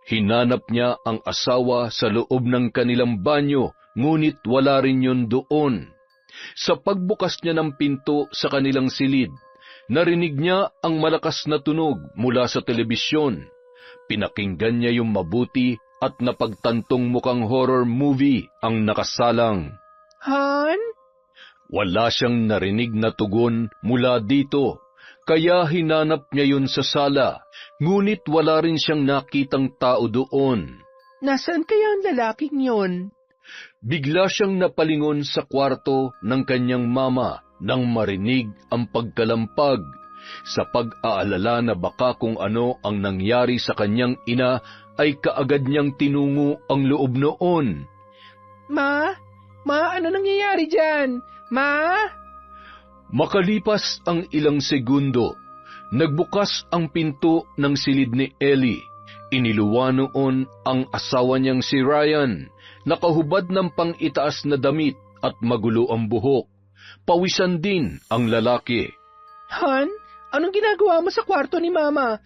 Hinanap niya ang asawa sa loob ng kanilang banyo, ngunit wala rin yun doon. Sa pagbukas niya ng pinto sa kanilang silid, narinig niya ang malakas na tunog mula sa telebisyon. Pinakinggan niya yung mabuti at napagtantong mukhang horror movie ang nakasalang. Han? Wala siyang narinig na tugon mula dito, kaya hinanap niya yun sa sala, ngunit wala rin siyang nakitang tao doon. Nasaan kaya ang lalaking yon? Bigla siyang napalingon sa kwarto ng kanyang mama nang marinig ang pagkalampag. Sa pag-aalala na baka kung ano ang nangyari sa kanyang ina, ay kaagad niyang tinungo ang loob noon. Ma? Ma, ano nangyayari dyan? Ma? Makalipas ang ilang segundo, nagbukas ang pinto ng silid ni Ellie. Iniluwa noon ang asawa niyang si Ryan, nakahubad ng pang-itaas na damit at magulo ang buhok. Pawisan din ang lalaki. Han, anong ginagawa mo sa kwarto ni Mama?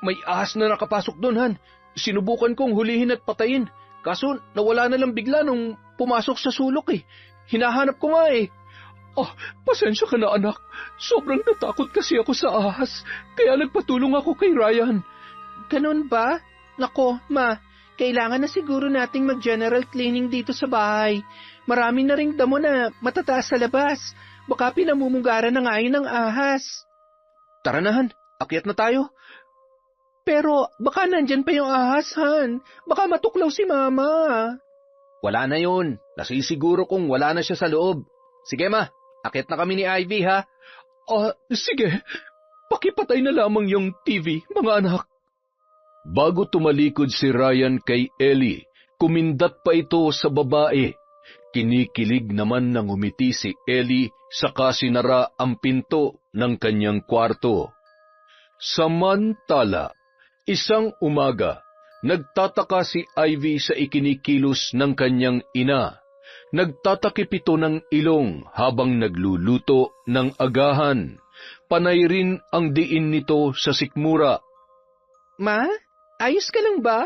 May ahas na nakapasok doon, Han. Sinubukan kong hulihin at patayin. Kaso nawala na lang bigla nung pumasok sa sulok eh. Hinahanap ko nga eh. Pasensya ka na anak. Sobrang natakot kasi ako sa ahas. Kaya nagpatulong ako kay Ryan. Ganun ba? Nako, Ma, kailangan na siguro nating mag-general cleaning dito sa bahay. Marami na ring damo na matataas sa labas. Baka pinamumugaran na nga yun ng ahas. Tara na, Han. Akyat na tayo. Pero baka nandyan pa yung ahas, Han. Baka matuklaw si Mama. Wala na yun. Nasisiguro kung wala na siya sa loob. Sige ma, akyat na kami ni Ivy ha. Sige. Pakipatay na lamang yung TV, mga anak. Bago tumalikod si Ryan kay Ellie, kumindat pa ito sa babae. Kinikilig naman ng umiti si Ellie saka sinara ang pinto ng kanyang kwarto. Samantala, isang umaga, nagtataka si Ivy sa ikinikilos ng kanyang ina. Nagtatakip ito ng ilong habang nagluluto ng agahan. Panay rin ang diin nito sa sikmura. Ma, ayos ka lang ba?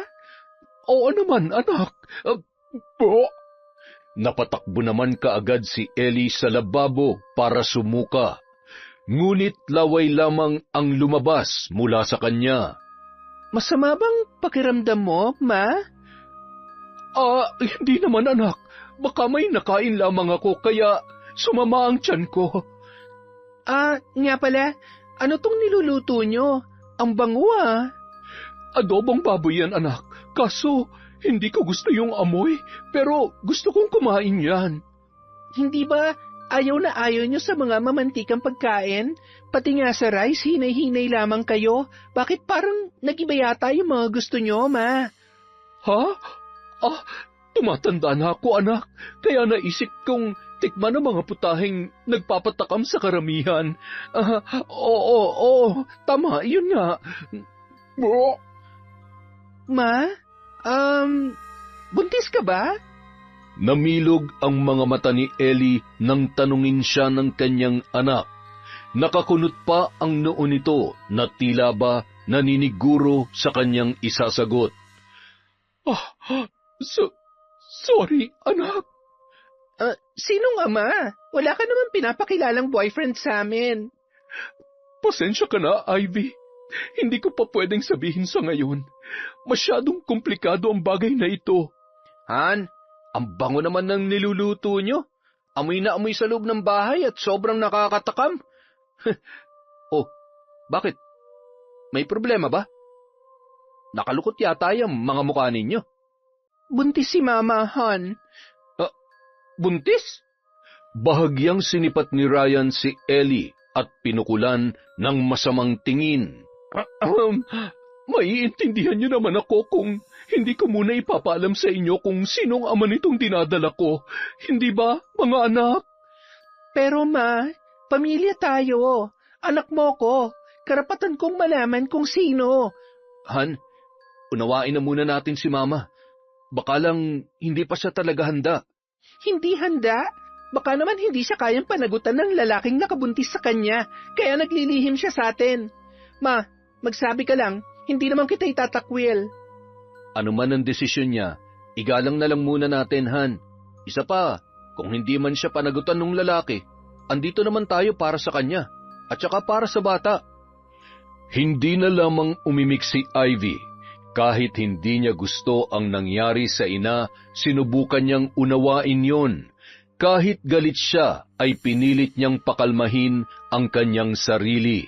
Oo naman, anak. Napatakbo naman kaagad si Ellie sa lababo para sumuka. Ngunit laway lamang ang lumabas mula sa kanya. Masama bang pakiramdam mo, Ma? Hindi naman anak. Baka may nakain lamang ako kaya sumama ang tiyan ko. Nga pala, ano tong niluluto nyo? Ang bango Adobong baboy yan anak. Kaso hindi ko gusto yung amoy pero gusto kong kumain yan. Hindi ba ayaw na ayaw nyo sa mga mamantikang pagkain? Pati nga sa rice, hinay-hinay lamang kayo. Bakit parang nag-iba yata yung mga gusto nyo, Ma? Ha? Tumatanda na ako, anak. Kaya naisip kong tikman ang mga putaheng nagpapatakam sa karamihan. Oo, tama, yun nga. Ma? Buntis ka ba? Namilog ang mga mata ni Ellie nang tanungin siya ng kanyang anak. Nakakunot pa ang noo nito na tila ba naniniguro sa kanyang isasagot. Sorry, anak. Sinong ama? Wala ka naman pinapakilalang boyfriend sa amin. Pasensya ka na, Ivy. Hindi ko pa pwedeng sabihin sa ngayon. Masyadong komplikado ang bagay na ito. Han, ang bango naman ng niluluto nyo. Amoy na amoy sa loob ng bahay at sobrang nakakatakam. Bakit? May problema ba? Nakalukot yata yung mga mukha ninyo. Buntis si Mama, Han. Buntis? Bahagyang sinipat ni Ryan si Ellie at pinukulan ng masamang tingin. Maiintindihan niyo naman ako kung hindi ko muna ipapaalam sa inyo kung sinong ama nitong dinadala ko. Hindi ba, mga anak? Pero Ma, pamilya tayo. Anak mo ko. Karapatan kong malaman kung sino. Han, unawain na muna natin si Mama. Baka lang hindi pa siya talaga handa. Hindi handa? Baka naman hindi siya kayang panagutan ng lalaking nakabuntis sa kanya, kaya naglilihim siya sa atin. Ma, magsabi ka lang, hindi naman kita itatakwil. Ano man ang desisyon niya, igalang na lang muna natin, Han. Isa pa, kung hindi man siya panagutan ng lalaki, andito naman tayo para sa kanya, at saka para sa bata. Hindi na lamang umimik si Ivy. Kahit hindi niya gusto ang nangyari sa ina, sinubukan niyang unawain yon. Kahit galit siya, ay pinilit niyang pakalmahin ang kanyang sarili.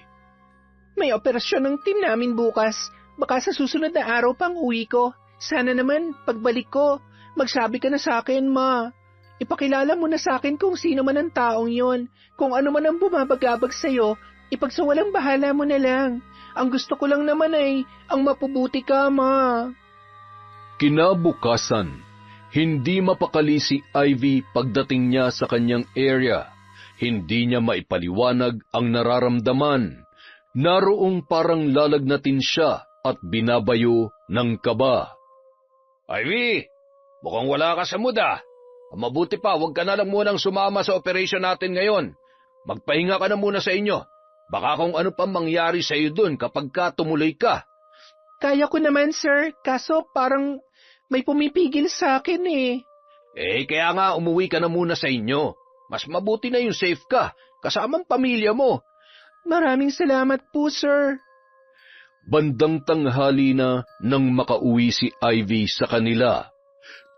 May operasyon ng team namin bukas. Baka sa susunod na araw pang uwi ko. Sana naman, pagbalik ko, magsabi ka na sa akin, Ma. Ipakilala mo na sa akin kung sino man ang taong yon. Kung ano man ang bumabagabag sa'yo, ipagsawalang bahala mo na lang. Ang gusto ko lang naman ay, ang mapubuti ka, Ma. Kinabukasan, hindi mapakali si Ivy pagdating niya sa kanyang area. Hindi niya maipaliwanag ang nararamdaman. Naroong parang lalagnatin siya at binabayo ng kaba. Ivy, mukhang wala ka sa mood ah. Mabuti pa, huwag ka na lang munang sumama sa operation natin ngayon. Magpahinga ka na muna sa inyo. Baka kung ano pa mangyari sa iyo dun kapag ka tumuloy ka. Kaya ko naman, sir. Kaso parang may pumipigil sa akin eh. Kaya nga umuwi ka na muna sa inyo. Mas mabuti na yung safe ka, kasamang pamilya mo. Maraming salamat po, sir. Bandang tanghali na nang makauwi si Ivy sa kanila.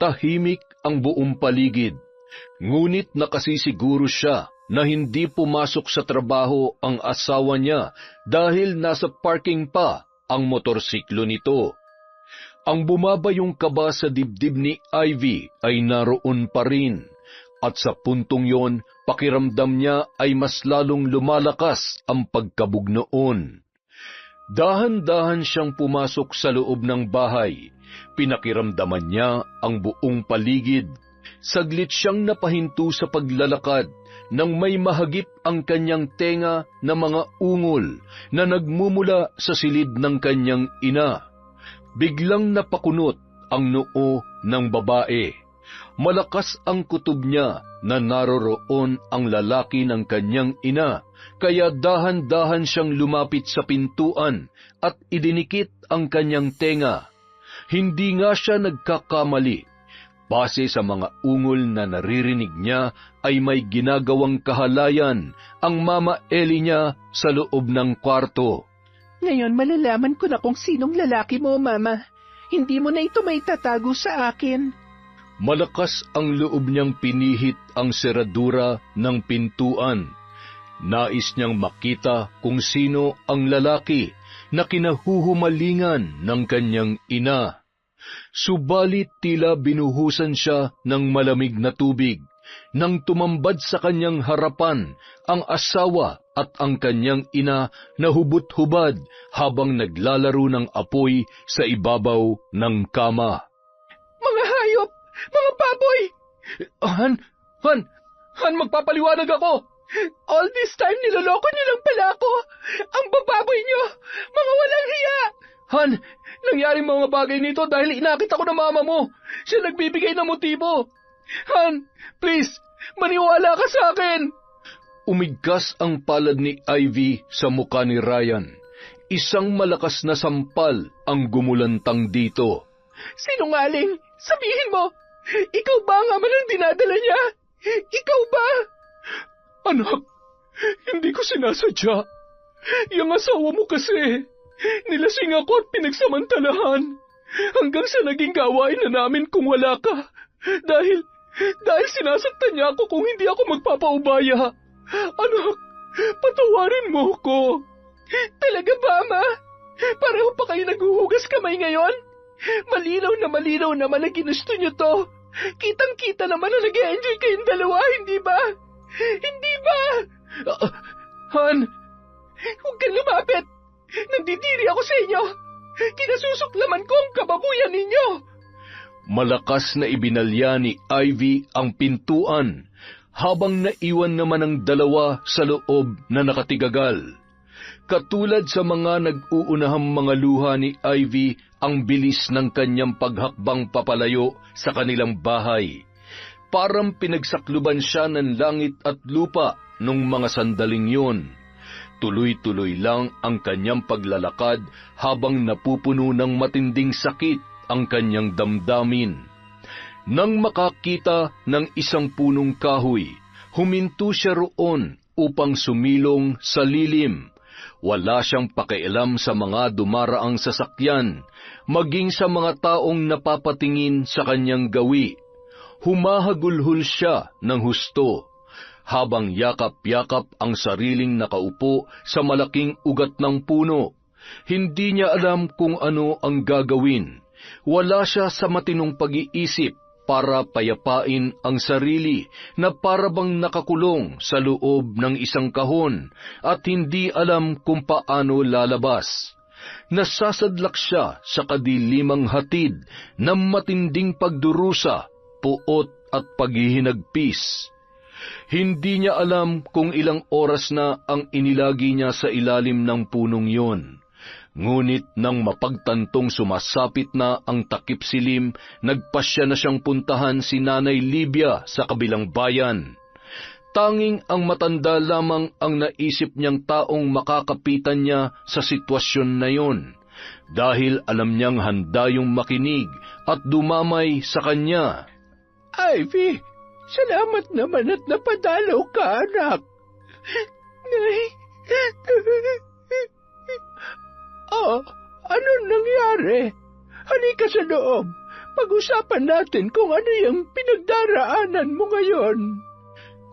Tahimik ang buong paligid. Ngunit nakasisiguro siya na hindi pumasok sa trabaho ang asawa niya dahil nasa parking pa ang motorsiklo nito. Ang bumabayong kaba sa dibdib ni Ivy ay naroon pa rin. At sa puntong yon, pakiramdam niya ay mas lalong lumalakas ang pagkabog noon. Dahan-dahan siyang pumasok sa loob ng bahay. Pinakiramdaman niya ang buong paligid. Saglit siyang napahinto sa paglalakad nang may mahagip ang kanyang tenga na mga ungol na nagmumula sa silid ng kanyang ina. Biglang napakunot ang noo ng babae. Malakas ang kutob niya na naroroon ang lalaki ng kanyang ina, kaya dahan-dahan siyang lumapit sa pintuan at idinikit ang kanyang tenga. Hindi nga siya nagkakamali. Base sa mga ungol na naririnig niya ay may ginagawang kahalayan ang Mama Ellie niya sa loob ng kwarto. Ngayon malalaman ko na kung sinong lalaki mo, Mama. Hindi mo na ito maitatago sa akin. Malakas ang loob niyang pinihit ang seradura ng pintuan. Nais niyang makita kung sino ang lalaki na kinahuhumalingan ng kanyang ina. Subalit tila binuhusan siya ng malamig na tubig nang tumambad sa kanyang harapan ang asawa at ang kanyang ina na hubot-hubad habang naglalaro ng apoy sa ibabaw ng kama. Mga hayop! Mga baboy! Han, magpapaliwanag ako! All this time niloloko niyo lang pala ako! Ang bababoy niyo! Mga walang hiya! Han, nangyari mga bagay nito dahil inakit ako ng mama mo. Siya nagbibigay ng motibo. Han, please, maniwala ka sa akin! Umigkas ang palad ni Ivy sa mukha ni Ryan. Isang malakas na sampal ang gumulantang dito. Sinungaling! Sabihin mo! Ikaw ba ang ama ng dinadala niya? Ikaw ba? Anak, hindi ko sinasadya. Yung asawa mo kasi, nilasing ako at pinagsamantalahan. Hanggang sa naging gawain na namin kung wala ka. Dahil sinasaktan niya ako kung hindi ako magpapaubaya. Anak, patawarin mo ko. Talaga ba, Ama? Pareho pa kayo naghuhugas kamay ngayon? Malinaw naman na ginusto niyo to. Kitang-kita naman na nag-e-enjoy kayong dalawa, hindi ba? Hindi ba? Han! Huwag kang lumapit! Nandidiri ako sa inyo! Kinasusuklaman ko ang kababuyan ninyo! Malakas na ibinalya ni Ivy ang pintuan, habang naiwan naman ang dalawa sa loob na nakatigagal. Katulad sa mga nag-uunahang mga luha ni Ivy ang bilis ng kanyang paghakbang papalayo sa kanilang bahay. Parang pinagsakluban siya ng langit at lupa nung mga sandaling yun. Tuloy-tuloy lang ang kanyang paglalakad habang napupuno ng matinding sakit ang kanyang damdamin. Nang makakita ng isang punong kahoy, huminto siya roon upang sumilong sa lilim. Wala siyang pakialam sa mga dumaraang sasakyan, maging sa mga taong napapatingin sa kanyang gawi. Humahagulhol siya ng husto, habang yakap-yakap ang sariling nakaupo sa malaking ugat ng puno. Hindi niya alam kung ano ang gagawin. Wala siya sa matinong pag-iisip para payapain ang sarili na parabang nakakulong sa loob ng isang kahon at hindi alam kung paano lalabas. Nasasadlak siya sa kadilimang hatid ng matinding pagdurusa, puot at paghihinagpis. Hindi niya alam kung ilang oras na ang inilagi niya sa ilalim ng punong yon. Ngunit nang mapagtantong sumasapit na ang takip silim, nagpasya na siyang puntahan si Nanay Libia sa kabilang bayan. Tanging ang matanda lamang ang naisip niyang taong makakapitan niya sa sitwasyon na yon, dahil alam niyang handa yung makinig at dumamay sa kanya. Ivy, salamat naman at napadalaw ka, anak. Nay, ano nangyari? Halika sa loob. Pag-usapan natin kung ano yung pinagdaraanan mo ngayon.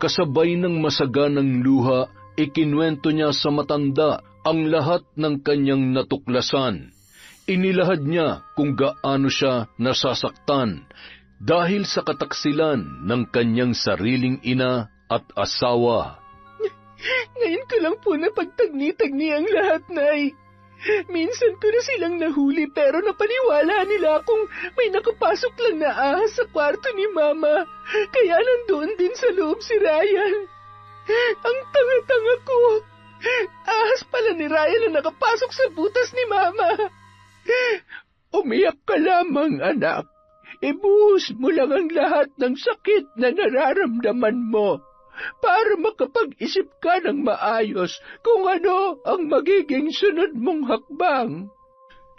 Kasabay ng masaganang luha, ikinwento niya sa matanda ang lahat ng kanyang natuklasan. Inilahad niya kung gaano siya nasasaktan dahil sa kataksilan ng kanyang sariling ina at asawa. Ngayon ko lang po napagtagni-tagni ang lahat, Nay. Minsan ko na silang nahuli pero napaniwala nila kung may nakapasok lang na ahas sa kwarto ni Mama. Kaya nandoon din sa loob si Ryan. Ang tanga-tanga ko. Ahas pala ni Ryan na nakapasok sa butas ni Mama. Umiyak ka lamang, anak. Ibuhos mo lang ang lahat ng sakit na nararamdaman mo para makapag-isip ka ng maayos kung ano ang magiging sunod mong hakbang.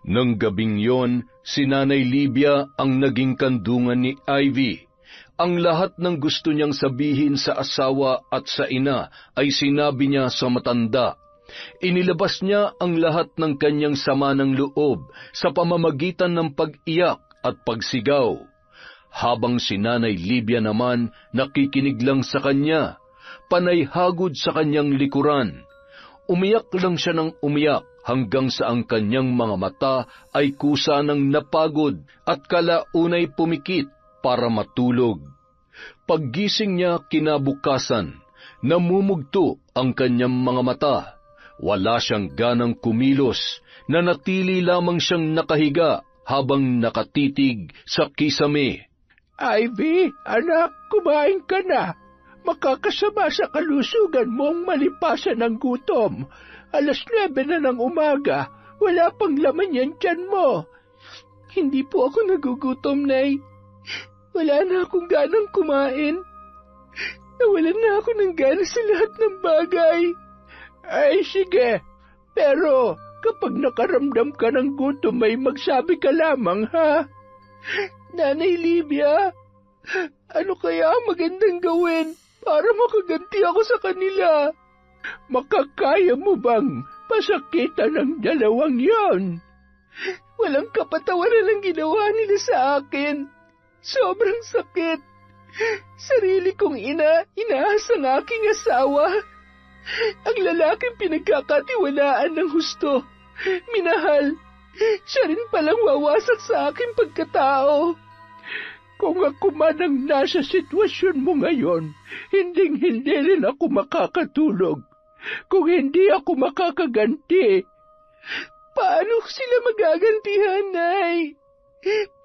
Nang gabing yon, si Nanay Libia ang naging kandungan ni Ivy. Ang lahat ng gusto niyang sabihin sa asawa at sa ina ay sinabi niya sa matanda. Inilabas niya ang lahat ng kanyang sama ng loob sa pamamagitan ng pag-iyak at pagsigaw. Habang si Nanay Libia naman nakikinig lang sa kanya, panay hagod sa kanyang likuran. Umiyak lang siya ng umiyak hanggang sa ang kanyang mga mata ay kusa ng napagod at kalaunay pumikit para matulog. Paggising niya kinabukasan, namumugto ang kanyang mga mata. Wala siyang ganang kumilos, nanatili lamang siyang nakahiga habang nakatitig sa kisame. Ivy, anak, kumain ka na. Makakasama sa kalusugan mong malipasan ng gutom. 9:00 na ng umaga, wala pang laman yan tiyan mo. Hindi po ako nagugutom, Nay. Wala na akong ganang kumain. Nawalan na ako ng gana sa lahat ng bagay. Ay, sige. Pero kapag nakaramdam ka ng gutom, may magsabi ka lamang, ha? Nanay Libia, ano kaya ang magandang gawin para makaganti ako sa kanila? Makakaya mo bang pasakitan ng dalawang yon? Walang kapatawaran ang ginawa nila sa akin. Sobrang sakit. Sarili kong inaas ang aking asawa. Ang lalaking pinagkakatiwalaan ng husto, minahal, siya rin palang wawasak sa aking pagkatao. Kung ako man ang nasa sitwasyon mo ngayon, hinding-hindi rin ako makakatulog. Kung hindi ako makakaganti, paano sila magagantihan, Nay?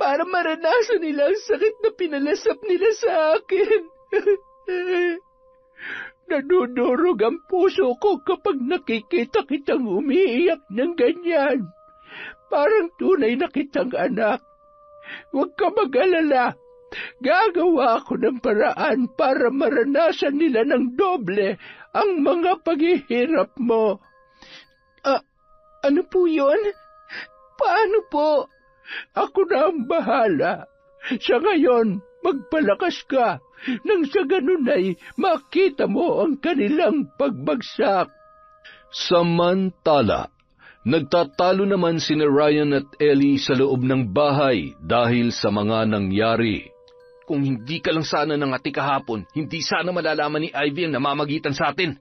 Para maranasan nila ang sakit na pinalasap nila sa akin. Nadudurog ang puso ko kapag nakikita kitang umiiyak ng ganyan. Parang tunay na kitang anak. Huwag ka mag-alala. Gagawa ako ng paraan para maranasan nila ng doble ang mga paghihirap mo. Ano po yun? Paano po? Ako na ang bahala. Sa ngayon, magpalakas ka. Nang sa ganun ay makita mo ang kanilang pagbagsak. Samantala, nagtatalo naman sina Ryan at Ellie sa loob ng bahay dahil sa mga nangyari. Kung hindi ka lang sana nangati kahapon, hindi sana malalaman ni Ivy ang namamagitan sa atin.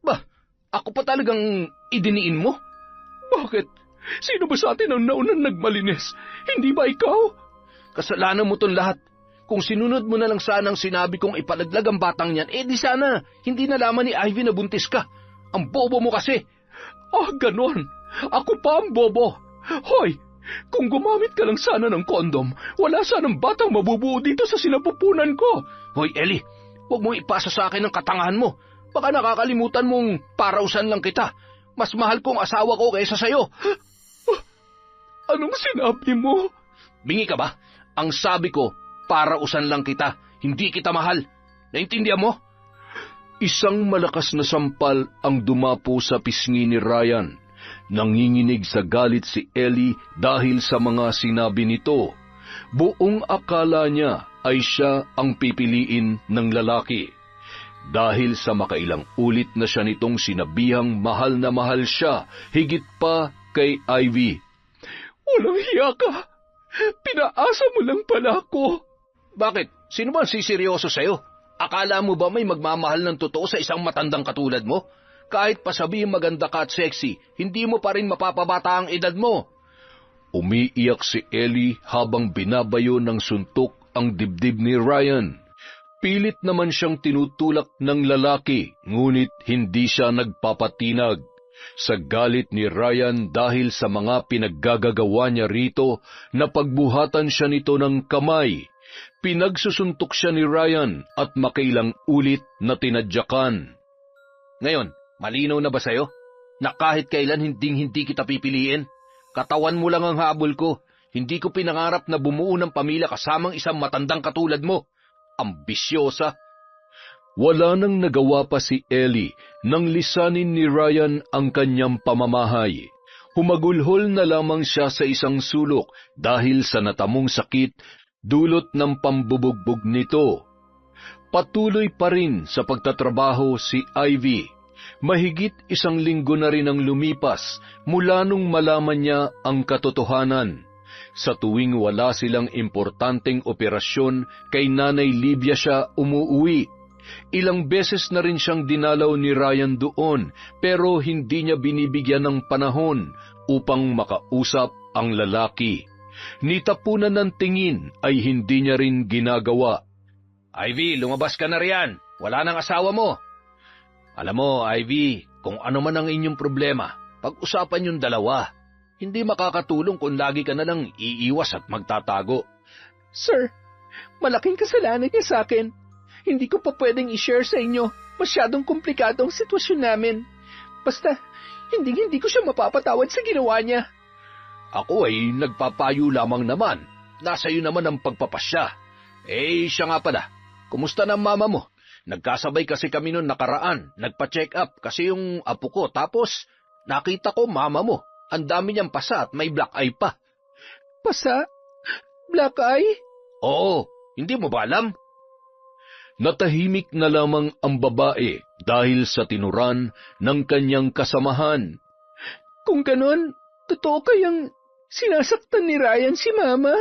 Ba, ako pa talagang idiniin mo? Bakit? Sino ba sa atin ang naunang nagmalinis? Hindi ba ikaw? Kasalanan mo ton lahat. Kung sinunod mo na lang sana ang sinabi kong ipalaglag ang batang yan, di sana, hindi nalaman ni Ivy na buntis ka. Ang bobo mo kasi. Ganon. Ako pa ang bobo. Hoy, kung gumamit ka lang sana ng kondom, wala sanang batang mabubuo dito sa sinapupunan ko. Hoy, Ellie, huwag mong ipasa sa akin ang katangahan mo. Baka nakakalimutan mong parausan lang kita. Mas mahal kong asawa ko kaysa sayo. Anong sinabi mo? Bingi ka ba? Ang sabi ko, parausan lang kita. Hindi kita mahal. Naintindihan mo? Isang malakas na sampal ang dumapo sa pisngi ni Ryan. Nanginginig sa galit si Ellie dahil sa mga sinabi nito. Buong akala niya ay siya ang pipiliin ng lalaki. Dahil sa makailang ulit na siya nitong sinabihang mahal na mahal siya, higit pa kay Ivy. Walang hiya ka! Pinaasa mo lang pala ako! Bakit? Sino ba ang siseryoso sa'yo? Akala mo ba may magmamahal ng totoo sa isang matandang katulad mo? Kahit pa sabihin maganda ka at sexy, hindi mo pa rin mapapabata ang edad mo. Umiiyak si Ellie habang binabayo ng suntok ang dibdib ni Ryan. Pilit naman siyang tinutulak ng lalaki, ngunit hindi siya nagpapatinag. Sa galit ni Ryan dahil sa mga pinaggagawa niya rito, napagbuhatan siya nito ng kamay. Pinagsusuntok siya ni Ryan at makailang ulit na tinadyakan. Ngayon, malinaw na ba sa'yo? Na kahit kailan hindi kita pipiliin? Katawan mo lang ang habol ko. Hindi ko pinangarap na bumuo ng pamilya kasamang isang matandang katulad mo. Ambisyosa. Wala nang nagawa pa si Ellie nang lisanin ni Ryan ang kanyang pamamahay. Humagulhol na lamang siya sa isang sulok dahil sa natamong sakit dulot ng pambubugbog nito. Patuloy pa rin sa pagtatrabaho si Ivy. Mahigit 1 linggo na rin ang lumipas mula nung malaman niya ang katotohanan. Sa tuwing wala silang importanteng operasyon, kay Nanay Livia siya umuuwi. Ilang beses na rin siyang dinalaw ni Ryan doon, pero hindi niya binibigyan ng panahon upang makausap ang lalaki. Nitapunan ng tingin ay hindi niya rin ginagawa. Ivy, lumabas ka na riyan. Wala nang asawa mo. Alam mo, Ivy, kung ano man ang inyong problema, pag-usapan yung dalawa. Hindi makakatulong kung lagi ka na lang iiwas at magtatago. Sir, malaking kasalanan niya sa akin. Hindi ko pa pwedeng i-share sa inyo. Masyadong komplikado ang sitwasyon namin. Basta, hindi ko siya mapapatawad sa ginawa niya. Ako ay nagpapayo lamang naman. Nasa iyo naman ang pagpapasya. Siya nga pala. Kumusta na ang mama mo? Nagkasabay kasi kami noon nakaraan. Nagpa-check up kasi yung apo ko. Tapos, nakita ko mama mo. Ang dami niyang pasa at may black eye pa. Pasa? Black eye? Oo, hindi mo ba alam? Natahimik na lamang ang babae dahil sa tinuran ng kanyang kasamahan. Kung ganon, totoo kayang sinasaktan ni Ryan si Mama?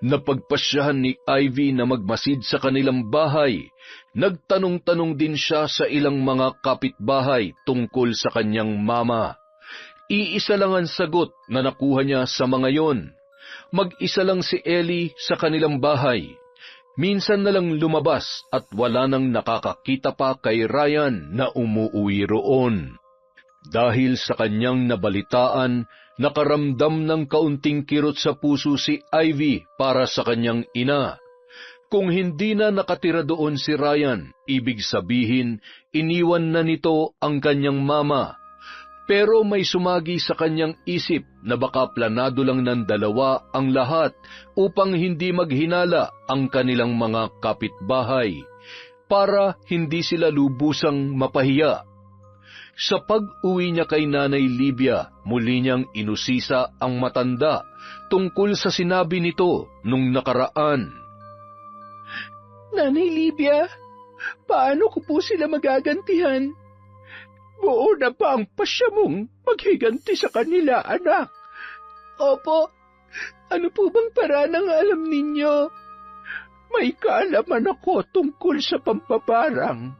Napagpasyahan ni Ivy na magmasid sa kanilang bahay. Nagtanong-tanong din siya sa ilang mga kapitbahay tungkol sa kanyang mama. Iisa lang ang sagot na nakuha niya sa mga yon. Mag-isa lang si Ellie sa kanilang bahay. Minsan na lang lumabas at wala nang nakakakita pa kay Ryan na umuuwi roon. Dahil sa kanyang nabalitaan, nakaramdam ng kaunting kirot sa puso si Ivy para sa kanyang ina. Kung hindi na nakatira doon si Ryan, ibig sabihin, iniwan na nito ang kanyang mama. Pero may sumagi sa kanyang isip na baka planado lang ng dalawa ang lahat upang hindi maghinala ang kanilang mga kapitbahay, para hindi sila lubusang mapahiya. Sa pag-uwi niya kay Nanay Livia, muli niyang inusisa ang matanda tungkol sa sinabi nito nung nakaraan. Nanay Livia, paano ko po sila magagantihan? Buo na ba ang pasya mong maghiganti sa kanila, anak? Opo. Ano po bang paraan ang alam ninyo? May kaalaman ako tungkol sa pambabarang.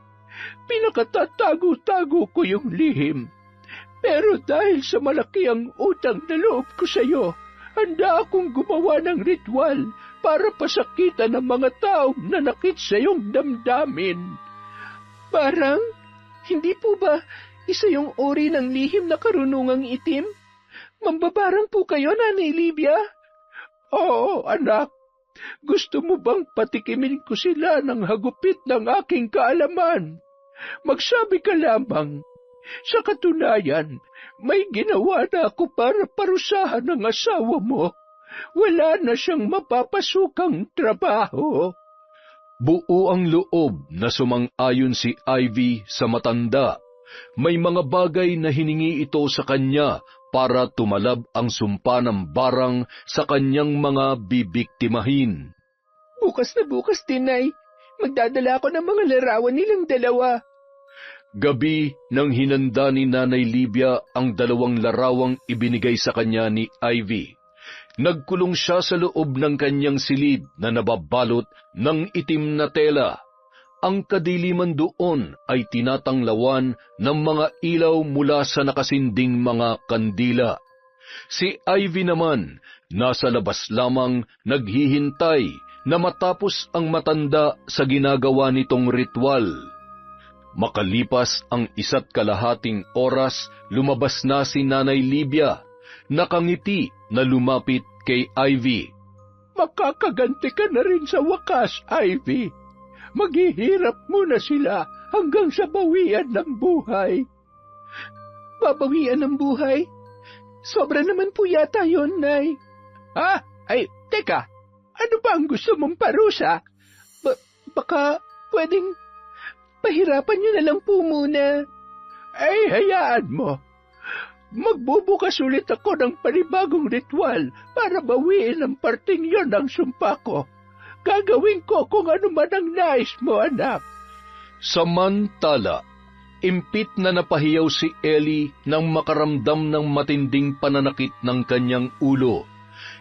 Pinakatatago-tago ko yung lihim. Pero dahil sa malaki ang utang na loob ko sa iyo, handa akong gumawa ng ritual para pasakitan ng mga taong nanakit sa iyong damdamin. Parang, hindi po ba isa yung uri ng lihim na karunungang itim? Mambabarang po kayo, Nanay Livia? Oo, anak. Gusto mo bang patikimin ko sila ng hagupit ng aking kaalaman? Magsabi ka lamang. Sa katunayan, may ginawa na ako para parusahan ang asawa mo. Wala na siyang mapapasukang trabaho. Buo ang loob na sumang-ayon si Ivy sa matanda. May mga bagay na hiningi ito sa kanya para tumalab ang sumpa ng barang sa kanyang mga bibiktimahin. Bukas na bukas, Tinay. Magdadala ako ng mga larawan nilang dalawa. Gabi nang hinanda ni Nanay Livia ang 2 larawang ibinigay sa kanya ni Ivy. Nagkulong siya sa loob ng kanyang silid na nababalot ng itim na tela. Ang kadiliman doon ay tinatanglawan ng mga ilaw mula sa nakasinding mga kandila. Si Ivy naman, nasa labas lamang naghihintay na matapos ang matanda sa ginagawa nitong ritual. Makalipas ang 1.5 oras, lumabas na si Nanay Livia, nakangiti na lumapit kay Ivy. Makakaganti ka na rin sa wakas, Ivy. Maghihirap muna sila hanggang sa bawian ng buhay. Babawian ng buhay? Sobra naman po yata yun, Nay. Ha? Ay, teka. Ano ba ang gusto mong parusa? Baka pwedeng pahirapan nyo na lang po muna. Ay, hayaan mo. Magbubukas ulit ako ng panibagong ritual para bawiin ang parting yon ng sumpa ko. Gagawin ko kung ano man ang nais mo, anak. Samantala, impit na napahiyaw si Ellie nang makaramdam ng matinding pananakit ng kanyang ulo.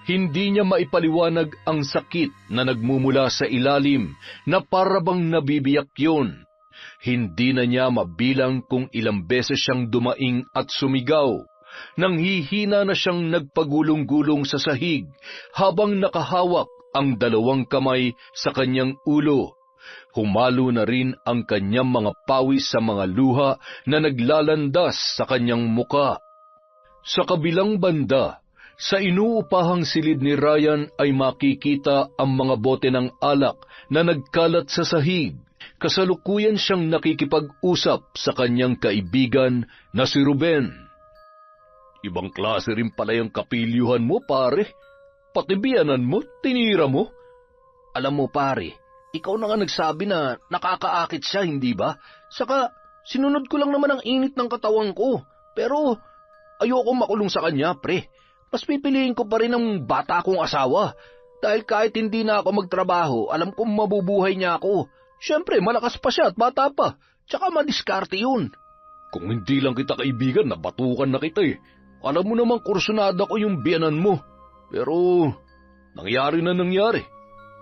Hindi niya maipaliwanag ang sakit na nagmumula sa ilalim na parabang nabibiyak yun. Hindi na niya mabilang kung ilang beses siyang dumaing at sumigaw. Nang hihina na siyang nagpagulong-gulong sa sahig habang nakahawak ang 2 kamay sa kanyang ulo. Humalo na rin ang kanyang mga pawis sa mga luha na naglalandas sa kanyang muka. Sa kabilang banda, sa inuupahang silid ni Ryan ay makikita ang mga bote ng alak na nagkalat sa sahig. Kasalukuyan siyang nakikipag-usap sa kanyang kaibigan na si Ruben. Ibang klase rin pala yung kapilyuhan mo, pare. Pati biyanan mo, tinira mo. Alam mo pare, ikaw na nga nagsabi na nakakaakit siya, hindi ba? Saka, sinunod ko lang naman ang init ng katawan ko. Pero, ayoko makulong sa kanya, pre. Mas pipiliin ko pa rin ang bata kong asawa. Dahil kahit hindi na ako magtrabaho, alam kong mabubuhay niya ako. Siyempre, malakas pa siya at bata pa. Tsaka madiskarte yun. Kung hindi lang kita kaibigan, nabatukan na kita eh. Alam mo namang kursunada ko yung biyanan mo. Pero, nangyari.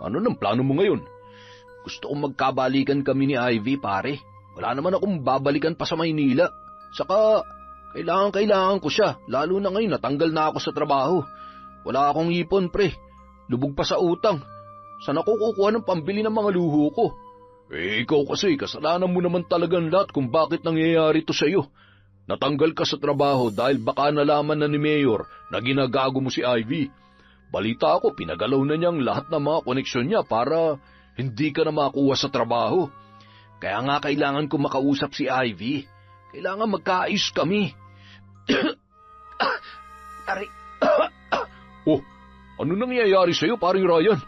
Ano nang plano mo ngayon? Gusto kong magkabalikan kami ni Ivy, pare. Wala naman akong babalikan pa sa Maynila. Saka, kailangan ko siya. Lalo na ngayon, natanggal na ako sa trabaho. Wala akong ipon, pre. Lubog pa sa utang. Saan ako kukuha ng pambili ng mga luho ko? Ikaw kasi, kasalanan mo naman talagang lahat kung bakit nangyayari to sa'yo. Natanggal ka sa trabaho dahil baka nalaman na ni Mayor na ginagago mo si Ivy. Balita ako, pinagalaw na niyang lahat ng mga koneksyon niya para hindi ka na makuha sa trabaho. Kaya nga kailangan ko makausap si Ivy. Kailangan magkaayos kami. Oh, ano nangyayari sa'yo, paring Ryan?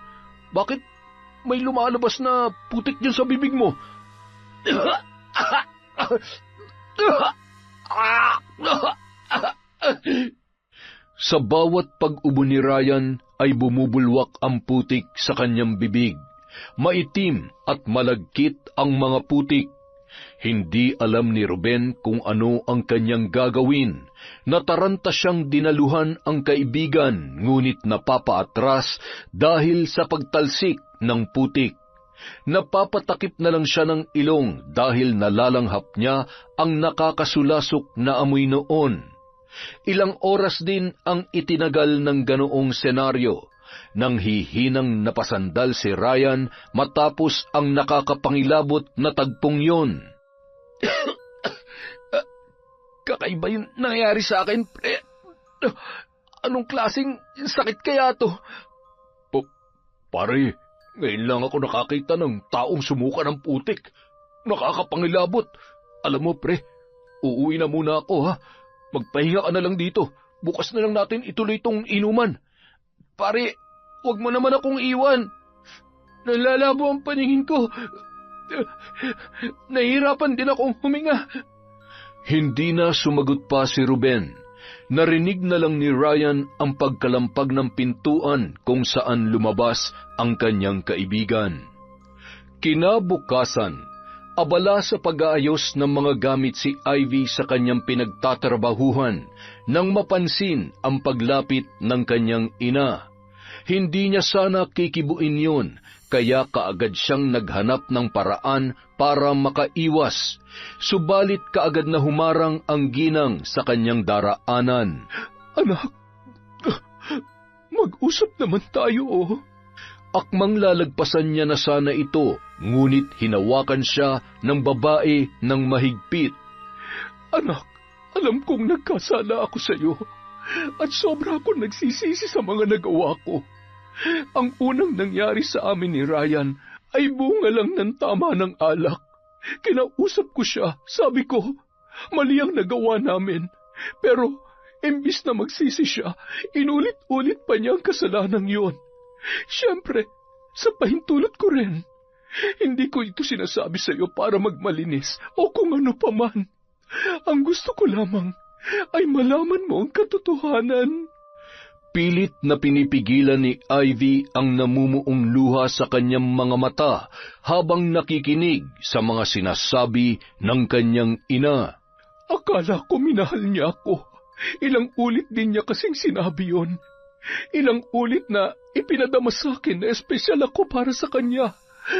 Bakit may lumalabas na putik dyan sa bibig mo? Sa bawat pag-ubo ni Ryan ay bumubulwak ang putik sa kanyang bibig. Maitim at malagkit ang mga putik. Hindi alam ni Ruben kung ano ang kanyang gagawin. Nataranta siyang dinaluhan ang kaibigan, ngunit napapaatras dahil sa pagtalsik ng putik. Napapatakip na lang siya ng ilong dahil nalalanghap niya ang nakakasulasok na amoy noon. Ilang oras din ang itinagal ng ganoong senaryo nang hihinang napasandal si Ryan matapos ang nakakapangilabot na tagpong yon. Kakaiba yung nangyayari sa akin, pre. Anong klaseng sakit kaya to? Pare, ngayon lang ako nakakita ng taong sumuka ng putik. Nakakapangilabot. Alam mo, pre, uuwi na muna ako, ha? Magpahinga ka na lang dito. Bukas na lang natin ituloy tong inuman. Pare, huwag mo naman akong iwan. Nalalabo ang paningin ko. Nahihirapan din akong huminga. Hindi na sumagot pa si Ruben. Narinig na lang ni Ryan ang pagkalampag ng pintuan kung saan lumabas ang kanyang kaibigan. Kinabukasan, abala sa pag-aayos ng mga gamit si Ivy sa kanyang pinagtatrabahuhan nang mapansin ang paglapit ng kanyang ina. Hindi niya sana kikibuin yun, kaya kaagad siyang naghanap ng paraan para makaiwas. Subalit kaagad na humarang ang ginang sa kanyang daraanan. Anak, mag-usap naman tayo, oh. Akmang lalagpasan niya na sana ito, ngunit hinawakan siya ng babae ng mahigpit. Anak, alam kong nagkasala ako sa iyo at sobra akong nagsisisi sa mga nagawa ko. Ang unang nangyari sa amin ni Ryan ay bunga lang ng tama ng alak. Kinausap ko siya, sabi ko, mali ang nagawa namin. Pero, imbis na magsisi siya, inulit-ulit pa niya ang kasalanang yon. Siyempre, sa pahintulot ko rin. Hindi ko ito sinasabi sa iyo para magmalinis o kung ano pa man. Ang gusto ko lamang ay malaman mo ang katotohanan. Pilit na pinipigilan ni Ivy ang namumuong luha sa kanyang mga mata habang nakikinig sa mga sinasabi ng kanyang ina. Akala ko minahal niya ako. Ilang ulit din niya kasing sinabi yon. Ilang ulit na ipinadama sa akin na espesyal ako para sa kanya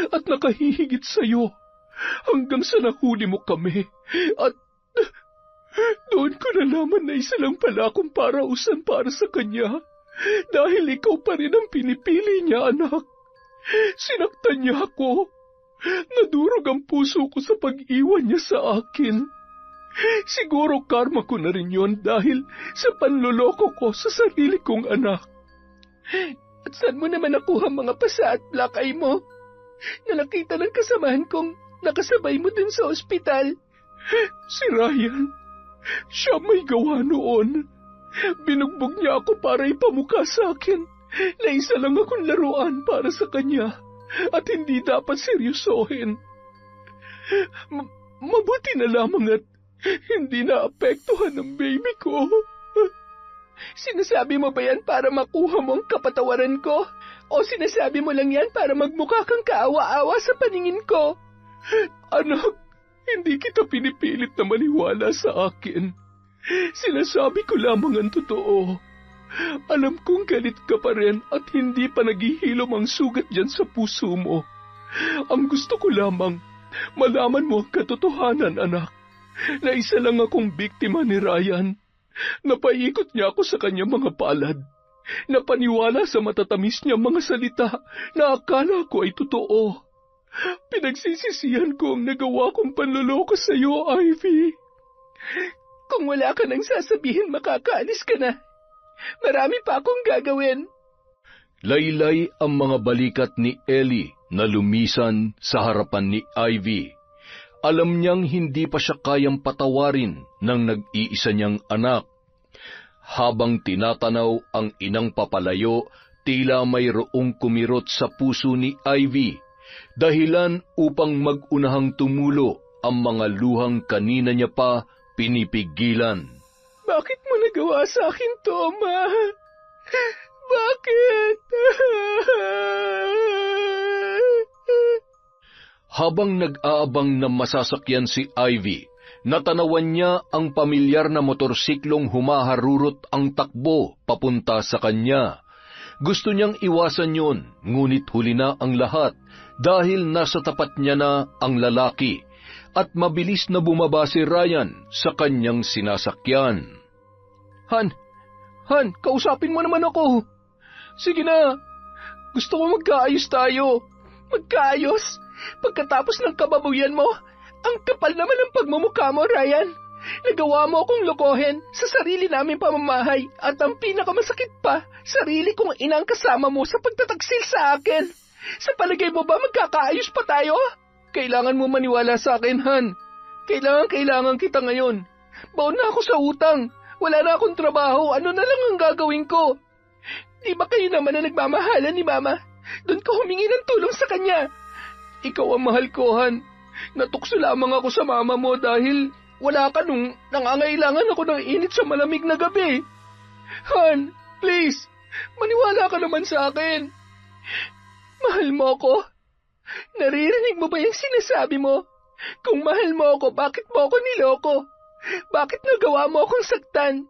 at nakahihigit sa iyo. Hanggang sa nahuli mo kami at doon ko nalaman na isa lang pala akong parausan para sa kanya. Dahil ikaw pa rin ang pinipili niya, anak. Sinaktan niya ako. Nadurog ang puso ko sa pag-iwan niya sa akin. Siguro karma ko na rin yon dahil sa panloloko ko sa sarili kong anak. At saan mo naman nakuha mga pasa at black eye mo? Na nakita ng kasamahan kong nakasabay mo dun sa ospital. Si Ryan, siya may gawa noon. Binugbog niya ako para ipamukha sa akin na isa lang akong laruan para sa kanya at hindi dapat seryosohin. Mabuti na lamang at hindi naapektuhan ng baby ko. Sinasabi mo ba yan para makuha mo ang kapatawaran ko? O sinasabi mo lang yan para magmukha kang kaawa-awa sa paningin ko? Anak, hindi kita pinipilit na maniwala sa akin. Sinasabi ko lamang ang totoo. Alam kong galit ka pa rin at hindi pa naghihilom ang sugat dyan sa puso mo. Ang gusto ko lamang, malaman mo ang katotohanan, anak, na isa lang akong biktima ni Ryan. Napaikot niya ako sa kanyang mga palad. Napaniwala sa matatamis niya mga salita na akala ko ay totoo. Pinagsisisihan ko ang nagawa kong panloloko sa iyo, Ivy. Kung wala ka nang sasabihin, makakaalis ka na. Marami pa akong gagawin. Laylay ang mga balikat ni Ellie na lumisan sa harapan ni Ivy. Alam niyang hindi pa siya kayang patawarin ng nag-iisa niyang anak. Habang tinatanaw ang inang papalayo, tila mayroong kumirot sa puso ni Ivy, dahilan upang mag-unahang tumulo ang mga luhang kanina niya pa pinipigilan. Bakit mo nagawa sa akin to, Ma? Bakit? Habang nag-aabang na masasakyan si Ivy, natanawan niya ang pamilyar na motorsiklong humaharurot ang takbo papunta sa kanya. Gusto niyang iwasan yon, ngunit huli na ang lahat dahil nasa tapat niya na ang lalaki at mabilis na bumaba si Ryan sa kanyang sinasakyan. Han, kausapin mo naman ako. Sige na, gusto ko magkaayos tayo. Magkaayos? Pagkatapos ng kababuyan mo, ang kapal naman ng pagmumukha mo, Ryan. Nagawa mo akong lokohin sa sarili naming pamamahay at ang pinakamasakit pa, sarili kong inang kasama mo sa pagtataksil sa akin. Sa palagay mo ba magkakaayos pa tayo? Kailangan mo maniwala sa akin, Han. Kailangan kita ngayon. Baon na ako sa utang. Wala na akong trabaho. Ano na lang ang gagawin ko? Di ba kayo naman na nagmamahalan ni Mama? Doon ka humingi ng tulong sa kanya. Ikaw ang mahal ko, Han. Natukso lamang ako sa mama mo dahil wala ka nung nangangailangan ako ng init sa malamig na gabi. Han, please, maniwala ka naman sa akin. Mahal mo ako? Naririnig mo ba yung sinasabi mo? Kung mahal mo ako, bakit mo ako niloko? Bakit nagawa mo akong saktan?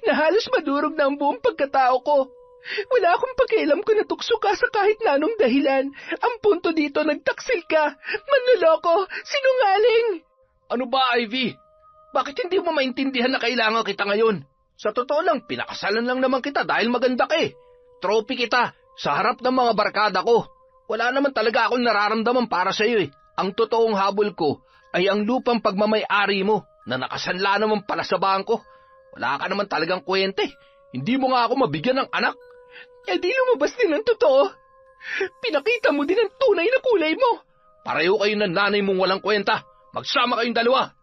Na halos madurog na ang buong pagkatao ko. Wala akong pakialam kung natukso ka sa kahit na anong dahilan. Ang punto dito, nagtaksil ka. Manloloko, sinungaling. Ano ba, Ivy? Bakit hindi mo maintindihan na kailangan kita ngayon? Sa totoo lang, pinakasalan lang naman kita dahil maganda ka eh. Trophy kita sa harap ng mga barkada ko. Wala naman talaga akong nararamdaman para sa iyo eh. Ang totoong habol ko ay ang lupang pagmamay-ari mo na nakasanla naman pala sa bangko. Wala ka naman talagang kwente. Hindi mo nga ako mabigyan ng anak. Eh di lumabas din ang totoo. Pinakita mo din ang tunay na kulay mo. Pareho kayo ng nanay mong walang kwenta. Magsama kayong dalawa.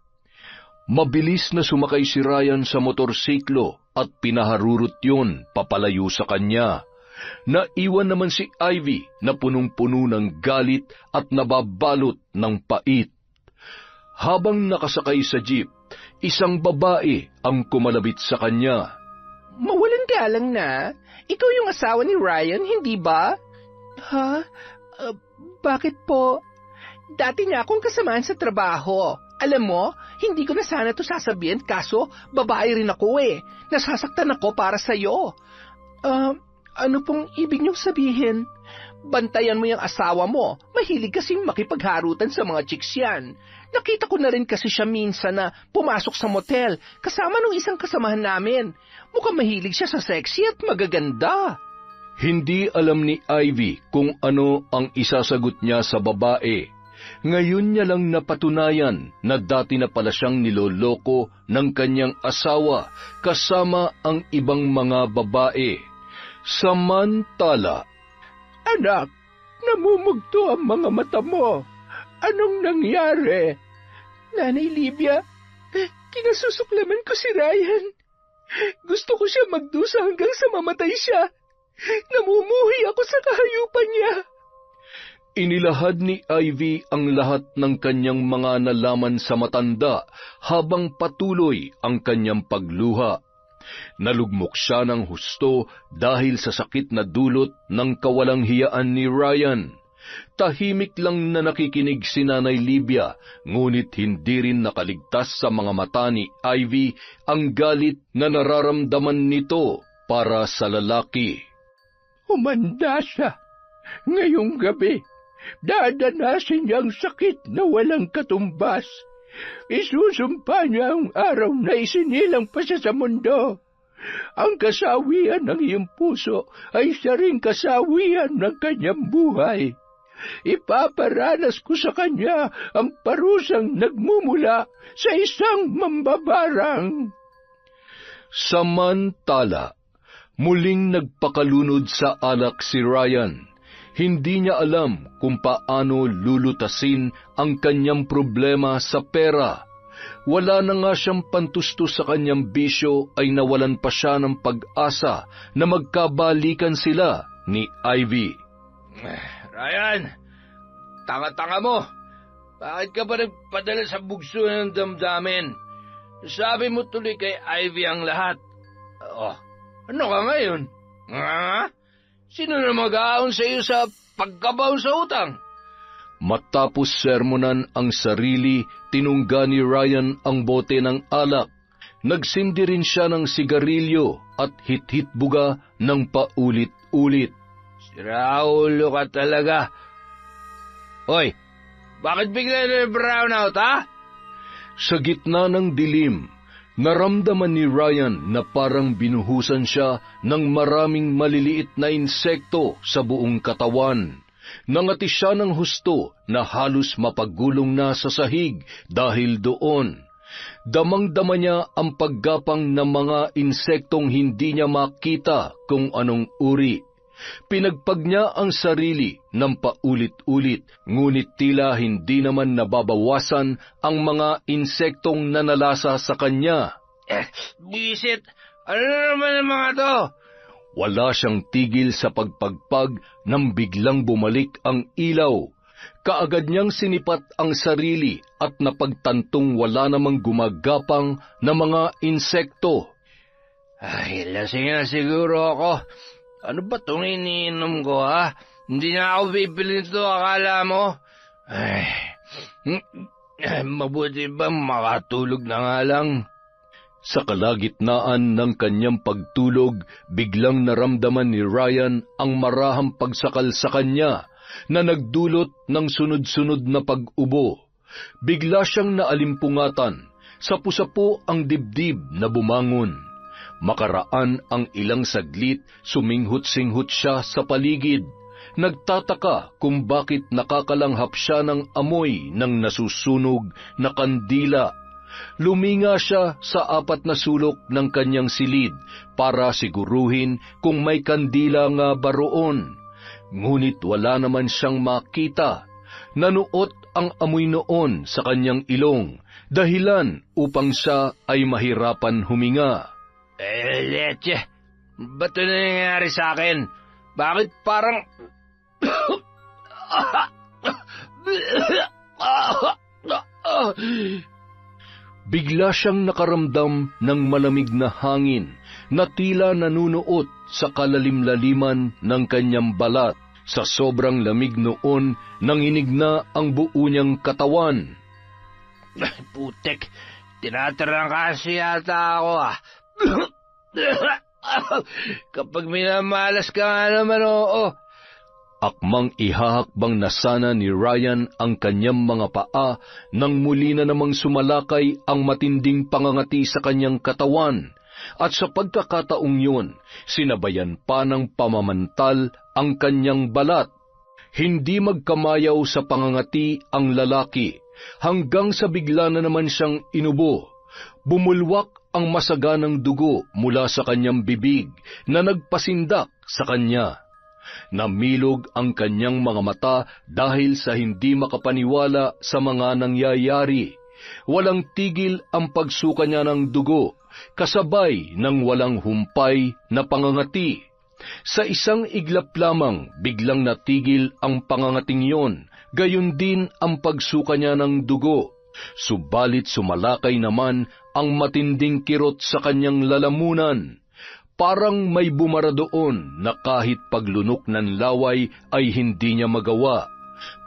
Mabilis na sumakay si Ryan sa motorsiklo at pinaharurot yun papalayo sa kanya. Naiwan naman si Ivy na punong-puno ng galit at nababalot ng pait. Habang nakasakay sa jeep, isang babae ang kumalabit sa kanya. Mawalang galang na. Ikaw yung asawa ni Ryan, hindi ba? Ha? Bakit po? Dati niya akong kasamaan sa trabaho. Alam mo, hindi ko na sana to sasabihin kaso babae rin ako eh. Nasasaktan ako para sa'yo. Ano pong ibig niyong sabihin? Bantayan mo yung asawa mo. Mahilig kasing makipagharutan sa mga chicks yan. Nakita ko na rin kasi siya minsan na pumasok sa motel kasama nung isang kasamahan namin. Mukhang mahilig siya sa sexy at magaganda. Hindi alam ni Ivy kung ano ang isasagot niya sa babae. Ngayon niya lang napatunayan na dati na pala siyang niloloko ng kanyang asawa kasama ang ibang mga babae. Samantala, Anak, namumugto ang mga mata mo. Anong nangyari? Nanay Livia, kinasusuklaman ko si Ryan. Gusto ko siya magdusa hanggang sa mamatay siya. Namumuhi ako sa kahayupan niya. inilahad ni Ivy ang lahat ng kanyang mga nalaman sa matanda habang patuloy ang kanyang pagluha. Nalugmok siya ng husto dahil sa sakit na dulot ng kawalang hiyaan ni Ryan. Tahimik lang na nakikinig si Nanay Livia, ngunit hindi rin nakaligtas sa mga mata ni Ivy ang galit na nararamdaman nito para sa lalaki. Humanda siya. Ngayong gabi, dadanasin niya ang sakit na walang katumbas. Isusumpa niya ang araw na isinilang pa siya sa mundo. Ang kasawian ng iyong puso ay siya ring kasawian ng kanyang buhay. Ipaparanas ko sa kanya ang parusang nagmumula sa isang mambabarang. Samantala, muling nagpakalunod sa alak si Ryan. Hindi niya alam kung paano lulutasin ang kanyang problema sa pera. Wala na nga siyang pantustos sa kanyang bisyo ay nawalan pa siya ng pag-asa na magkabalikan sila ni Ivy. Ryan, tanga-tanga mo. Bakit ka ba nagpadala sa bugso ng damdamin? Sabi mo tuloy kay Ivy ang lahat. Ano ka ngayon? Sino na mag-aon sa iyo sa pagkabaon sa utang? Matapos sermonan ang sarili, tinungga ni Ryan ang bote ng alak. Nagsindi rin siya ng sigarilyo at hit-hit-buga ng paulit-ulit. Raulo ka talaga. Hoy, bakit bigla na brown out, ha? Sa gitna ng dilim, naramdaman ni Ryan na parang binuhusan siya ng maraming maliliit na insekto sa buong katawan. Nangati siya ng husto na halos mapagulong na sa sahig dahil doon. Damang-dama niya ang paggapang ng mga insektong hindi niya makita kung anong uri. Pinagpag niya ang sarili ng paulit-ulit, ngunit tila hindi naman nababawasan ang mga insektong nanalasa sa kanya. Bisit, ano na naman ang mga to? Wala siyang tigil sa pagpagpag nang biglang bumalik ang ilaw. Kaagad niyang sinipat ang sarili at napagtantong wala namang gumagapang na mga insekto. Ay, lasing na siguro ako. Ano ba itong iniinom ko, ha? Hindi na ako bibili nito, akala mo? Ay, mabuti ba makatulog na nga lang? Sa kalagitnaan ng kanyang pagtulog, biglang naramdaman ni Ryan ang marahang pagsakal sa kanya na nagdulot ng sunod-sunod na pag-ubo. Bigla siyang naalimpungatan, sapu-sapu ang dibdib na bumangon. Makaraan ang ilang saglit, suminghut-singhut siya sa paligid. Nagtataka kung bakit nakakalanghap siya ng amoy ng nasusunog na kandila. Luminga siya sa 4 na sulok ng kanyang silid para siguruhin kung may kandila nga ba roon. Ngunit wala naman siyang makita. Nanuot ang amoy noon sa kanyang ilong, dahilan upang siya ay mahirapan huminga. Leche, ba't ito nangyayari sa akin? Bakit parang... Bigla siyang nakaramdam ng malamig na hangin na tila nanunuot sa kalalim-laliman ng kanyang balat. Sa sobrang lamig noon, nanginig na ang buo niyang katawan. Putek, tinatarangkasi yata ako, ah. Kapag minamalas ka nga naman, oo. Akmang ihahakbang na sana ni Ryan ang kanyang mga paa nang muli na namang sumalakay ang matinding pangangati sa kanyang katawan, at sa pagkakataong yun, sinabayan pa ng pamamantal ang kanyang balat. Hindi magkamayaw sa pangangati ang lalaki, hanggang sa bigla na naman siyang inubo. Bumulwak ang masaganang dugo mula sa kanyang bibig na nagpasindak sa kanya. Namilog ang kanyang mga mata dahil sa hindi makapaniwala sa mga nangyayari. Walang tigil ang pagsuka niya ng dugo, kasabay ng walang humpay na pangangati. Sa isang iglap lamang, biglang natigil ang pangangating yon, gayon din ang pagsuka niya ng dugo. Subalit sumalakay naman ang matinding kirot sa kanyang lalamunan. Parang may bumara doon na kahit paglunok ng laway ay hindi niya magawa.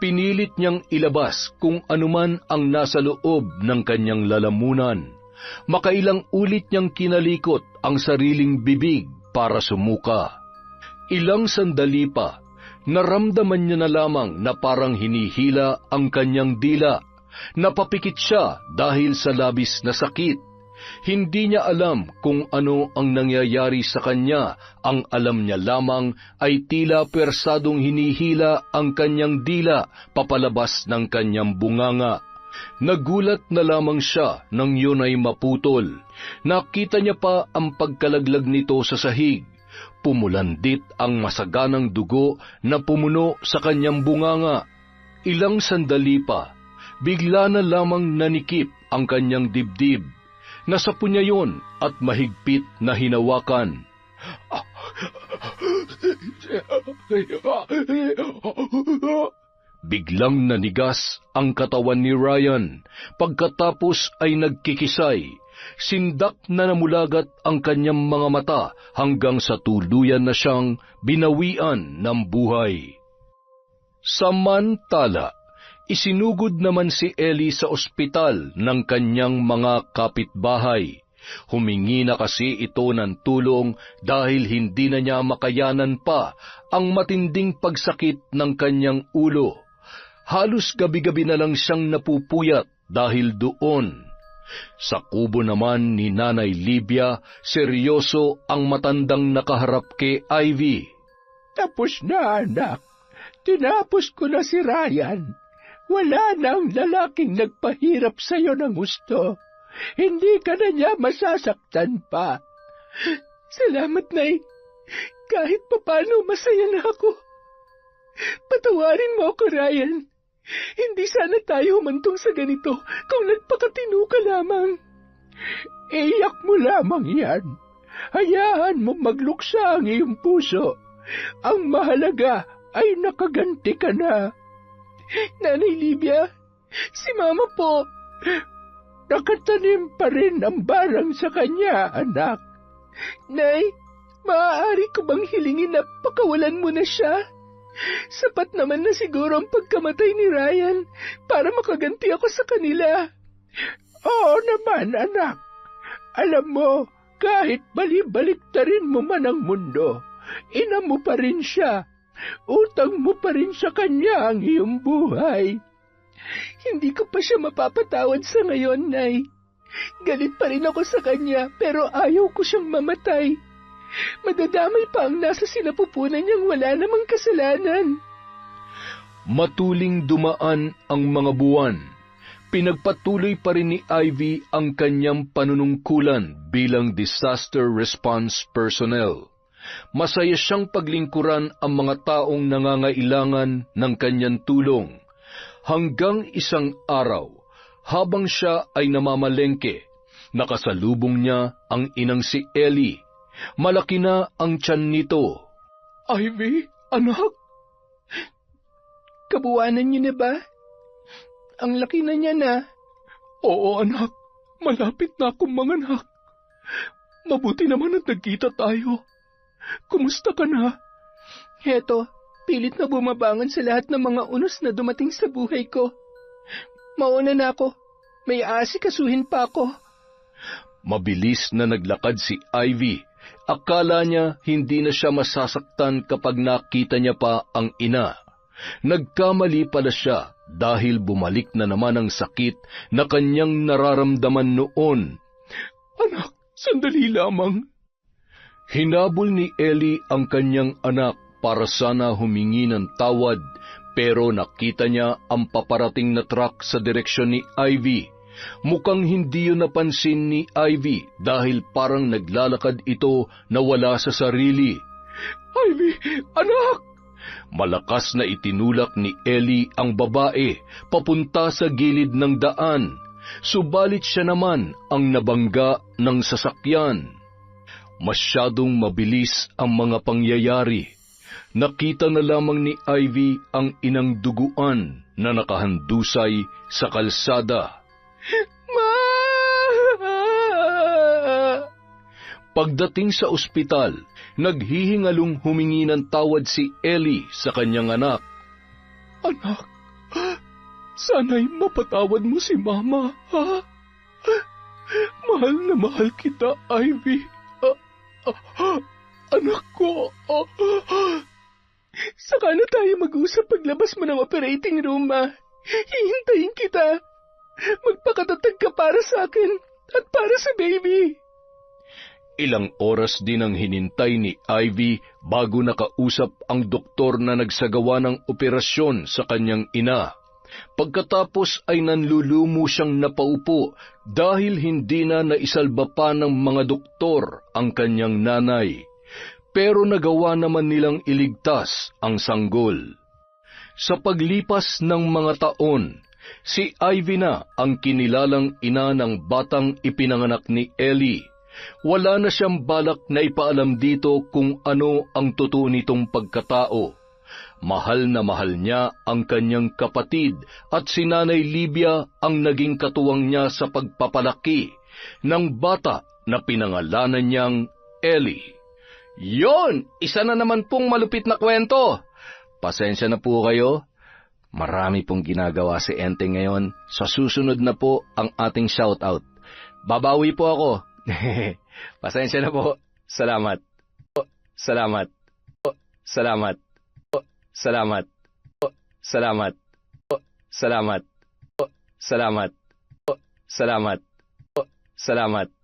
Pinilit niyang ilabas kung anuman ang nasa loob ng kanyang lalamunan. Makailang ulit niyang kinalikot ang sariling bibig para sumuka. Ilang sandali pa, naramdaman niya na lamang na parang hinihila ang kanyang dila. Napapikit siya dahil sa labis na sakit. Hindi niya alam kung ano ang nangyayari sa kanya. Ang alam niya lamang ay tila persadong hinihila ang kanyang dila papalabas ng kanyang bunganga. Nagulat na lamang siya nang yun ay maputol. Nakita niya pa ang pagkalaglag nito sa sahig. Pumulandit ang masaganang dugo na pumuno sa kanyang bunganga. Ilang sandali pa, bigla na lamang nanikip ang kanyang dibdib. Nasapo niya yun at mahigpit na hinawakan. Biglang nanigas ang katawan ni Ryan. Pagkatapos ay nagkikisay. Sindak na namulagat ang kanyang mga mata hanggang sa tuluyan na siyang binawian ng buhay. Samantala, Isinugod naman si Ellie sa ospital ng kanyang mga kapitbahay. Humingi na kasi ito ng tulong dahil hindi na niya makayanan pa ang matinding pagsakit ng kanyang ulo. Halos gabi-gabi na lang siyang napupuyat dahil doon. Sa kubo naman ni Nanay Libya, seryoso ang matandang nakaharap kay Ivy. Tapos na, anak. Tinapos ko na si Ryan. Wala nang lalaking nagpahirap sa'yo ng gusto. Hindi ka na niya masasaktan pa. Salamat, Nay. Kahit papano masaya na ako. Patawarin mo ako, Ryan. Hindi sana tayo humantong sa ganito kung nagpakatino ka lamang. Iyak mo lamang yan. Hayaan mo magluksa ang iyong puso. Ang mahalaga ay nakaganti ka na. Nanay Libya, si Mama po. Nakatanim pa rin ang barang sa kanya, anak. Nay, maaari ko bang hilingin na pakawalan mo na siya? Sapat naman na siguro ang pagkamatay ni Ryan para makaganti ako sa kanila. Oo naman, anak. Alam mo, kahit bali-baliktarin mo man ang mundo, ina mo pa rin siya. Utang mo pa rin sa kanya ang iyong buhay. Hindi ko pa siya mapapatawad sa ngayon, Nay. Galit pa rin ako sa kanya, pero ayaw ko siyang mamatay. Madadamay pa ang nasa sinapupunan niyang wala namang kasalanan. Matuling dumaan ang mga buwan. Pinagpatuloy pa rin ni Ivy ang kanyang panunungkulan bilang disaster response personnel. Masaya siyang paglingkuran ang mga taong nangangailangan ng kanyang tulong. Hanggang isang araw, habang siya ay namamalengke, nakasalubong niya ang inang si Ellie. Malaki na ang tiyan nito. Ivy, anak? Kabuwanan niyo na ba? Ang laki na niya na. Oo, anak. Malapit na akong manganak. Mabuti naman at nagkita tayo. Kumusta ka na? Heto, pilit na bumabangon sa lahat ng mga unos na dumating sa buhay ko. Mauna na ako. May aasikasuhin pa ako. Mabilis na naglakad si Ivy. Akala niya hindi na siya masasaktan kapag nakita niya pa ang ina. Nagkamali pala siya dahil bumalik na naman ang sakit na kanyang nararamdaman noon. Anak, sandali lamang. Hinabol ni Ellie ang kanyang anak para sana humingi ng tawad, pero nakita niya ang paparating na truck sa direksyon ni Ivy. Mukhang hindi yun napansin ni Ivy dahil parang naglalakad ito na wala sa sarili. Ivy, anak! Malakas na itinulak ni Ellie ang babae papunta sa gilid ng daan, subalit siya naman ang nabangga ng sasakyan. Masyadong mabilis ang mga pangyayari. Nakita na lamang ni Ivy ang inang duguan na nakahandusay sa kalsada. Ma! Pagdating sa ospital, naghihingalong humingi ng tawad si Ellie sa kanyang anak. Anak, sana'y mapatawad mo si Mama, ha? Mahal na mahal kita, Ivy. Anak ko. Saka na tayo mag-usap paglabas mo ng operating room, ma. Hihintayin kita. Magpakatatag ka para sa akin at para sa baby. Ilang oras din ang hinintay ni Ivy bago nakausap ang doktor na nagsagawa ng operasyon sa kanyang ina. Pagkatapos ay nanlulumo siyang napaupo dahil hindi na naisalba pa ng mga doktor ang kanyang nanay. Pero nagawa naman nilang iligtas ang sanggol. Sa paglipas ng mga taon, si Ivy na ang kinilalang ina ng batang ipinanganak ni Ellie. Wala na siyang balak na ipaalam dito kung ano ang totoo nitong pagkatao. Mahal na mahal niya ang kanyang kapatid at si Nanay Libya ang naging katuwang niya sa pagpapalaki ng bata na pinangalanan niyang Ellie. Yon! Isa na naman pong malupit na kwento. Pasensya na po kayo. Marami pong ginagawa si Enteng ngayon. Sa susunod na po ang ating shoutout. Babawi po ako. Pasensya na po. Salamat. Salamat. Salamat. Salamat. Salamat. Salamat. Salamat. Salamat. Salamat.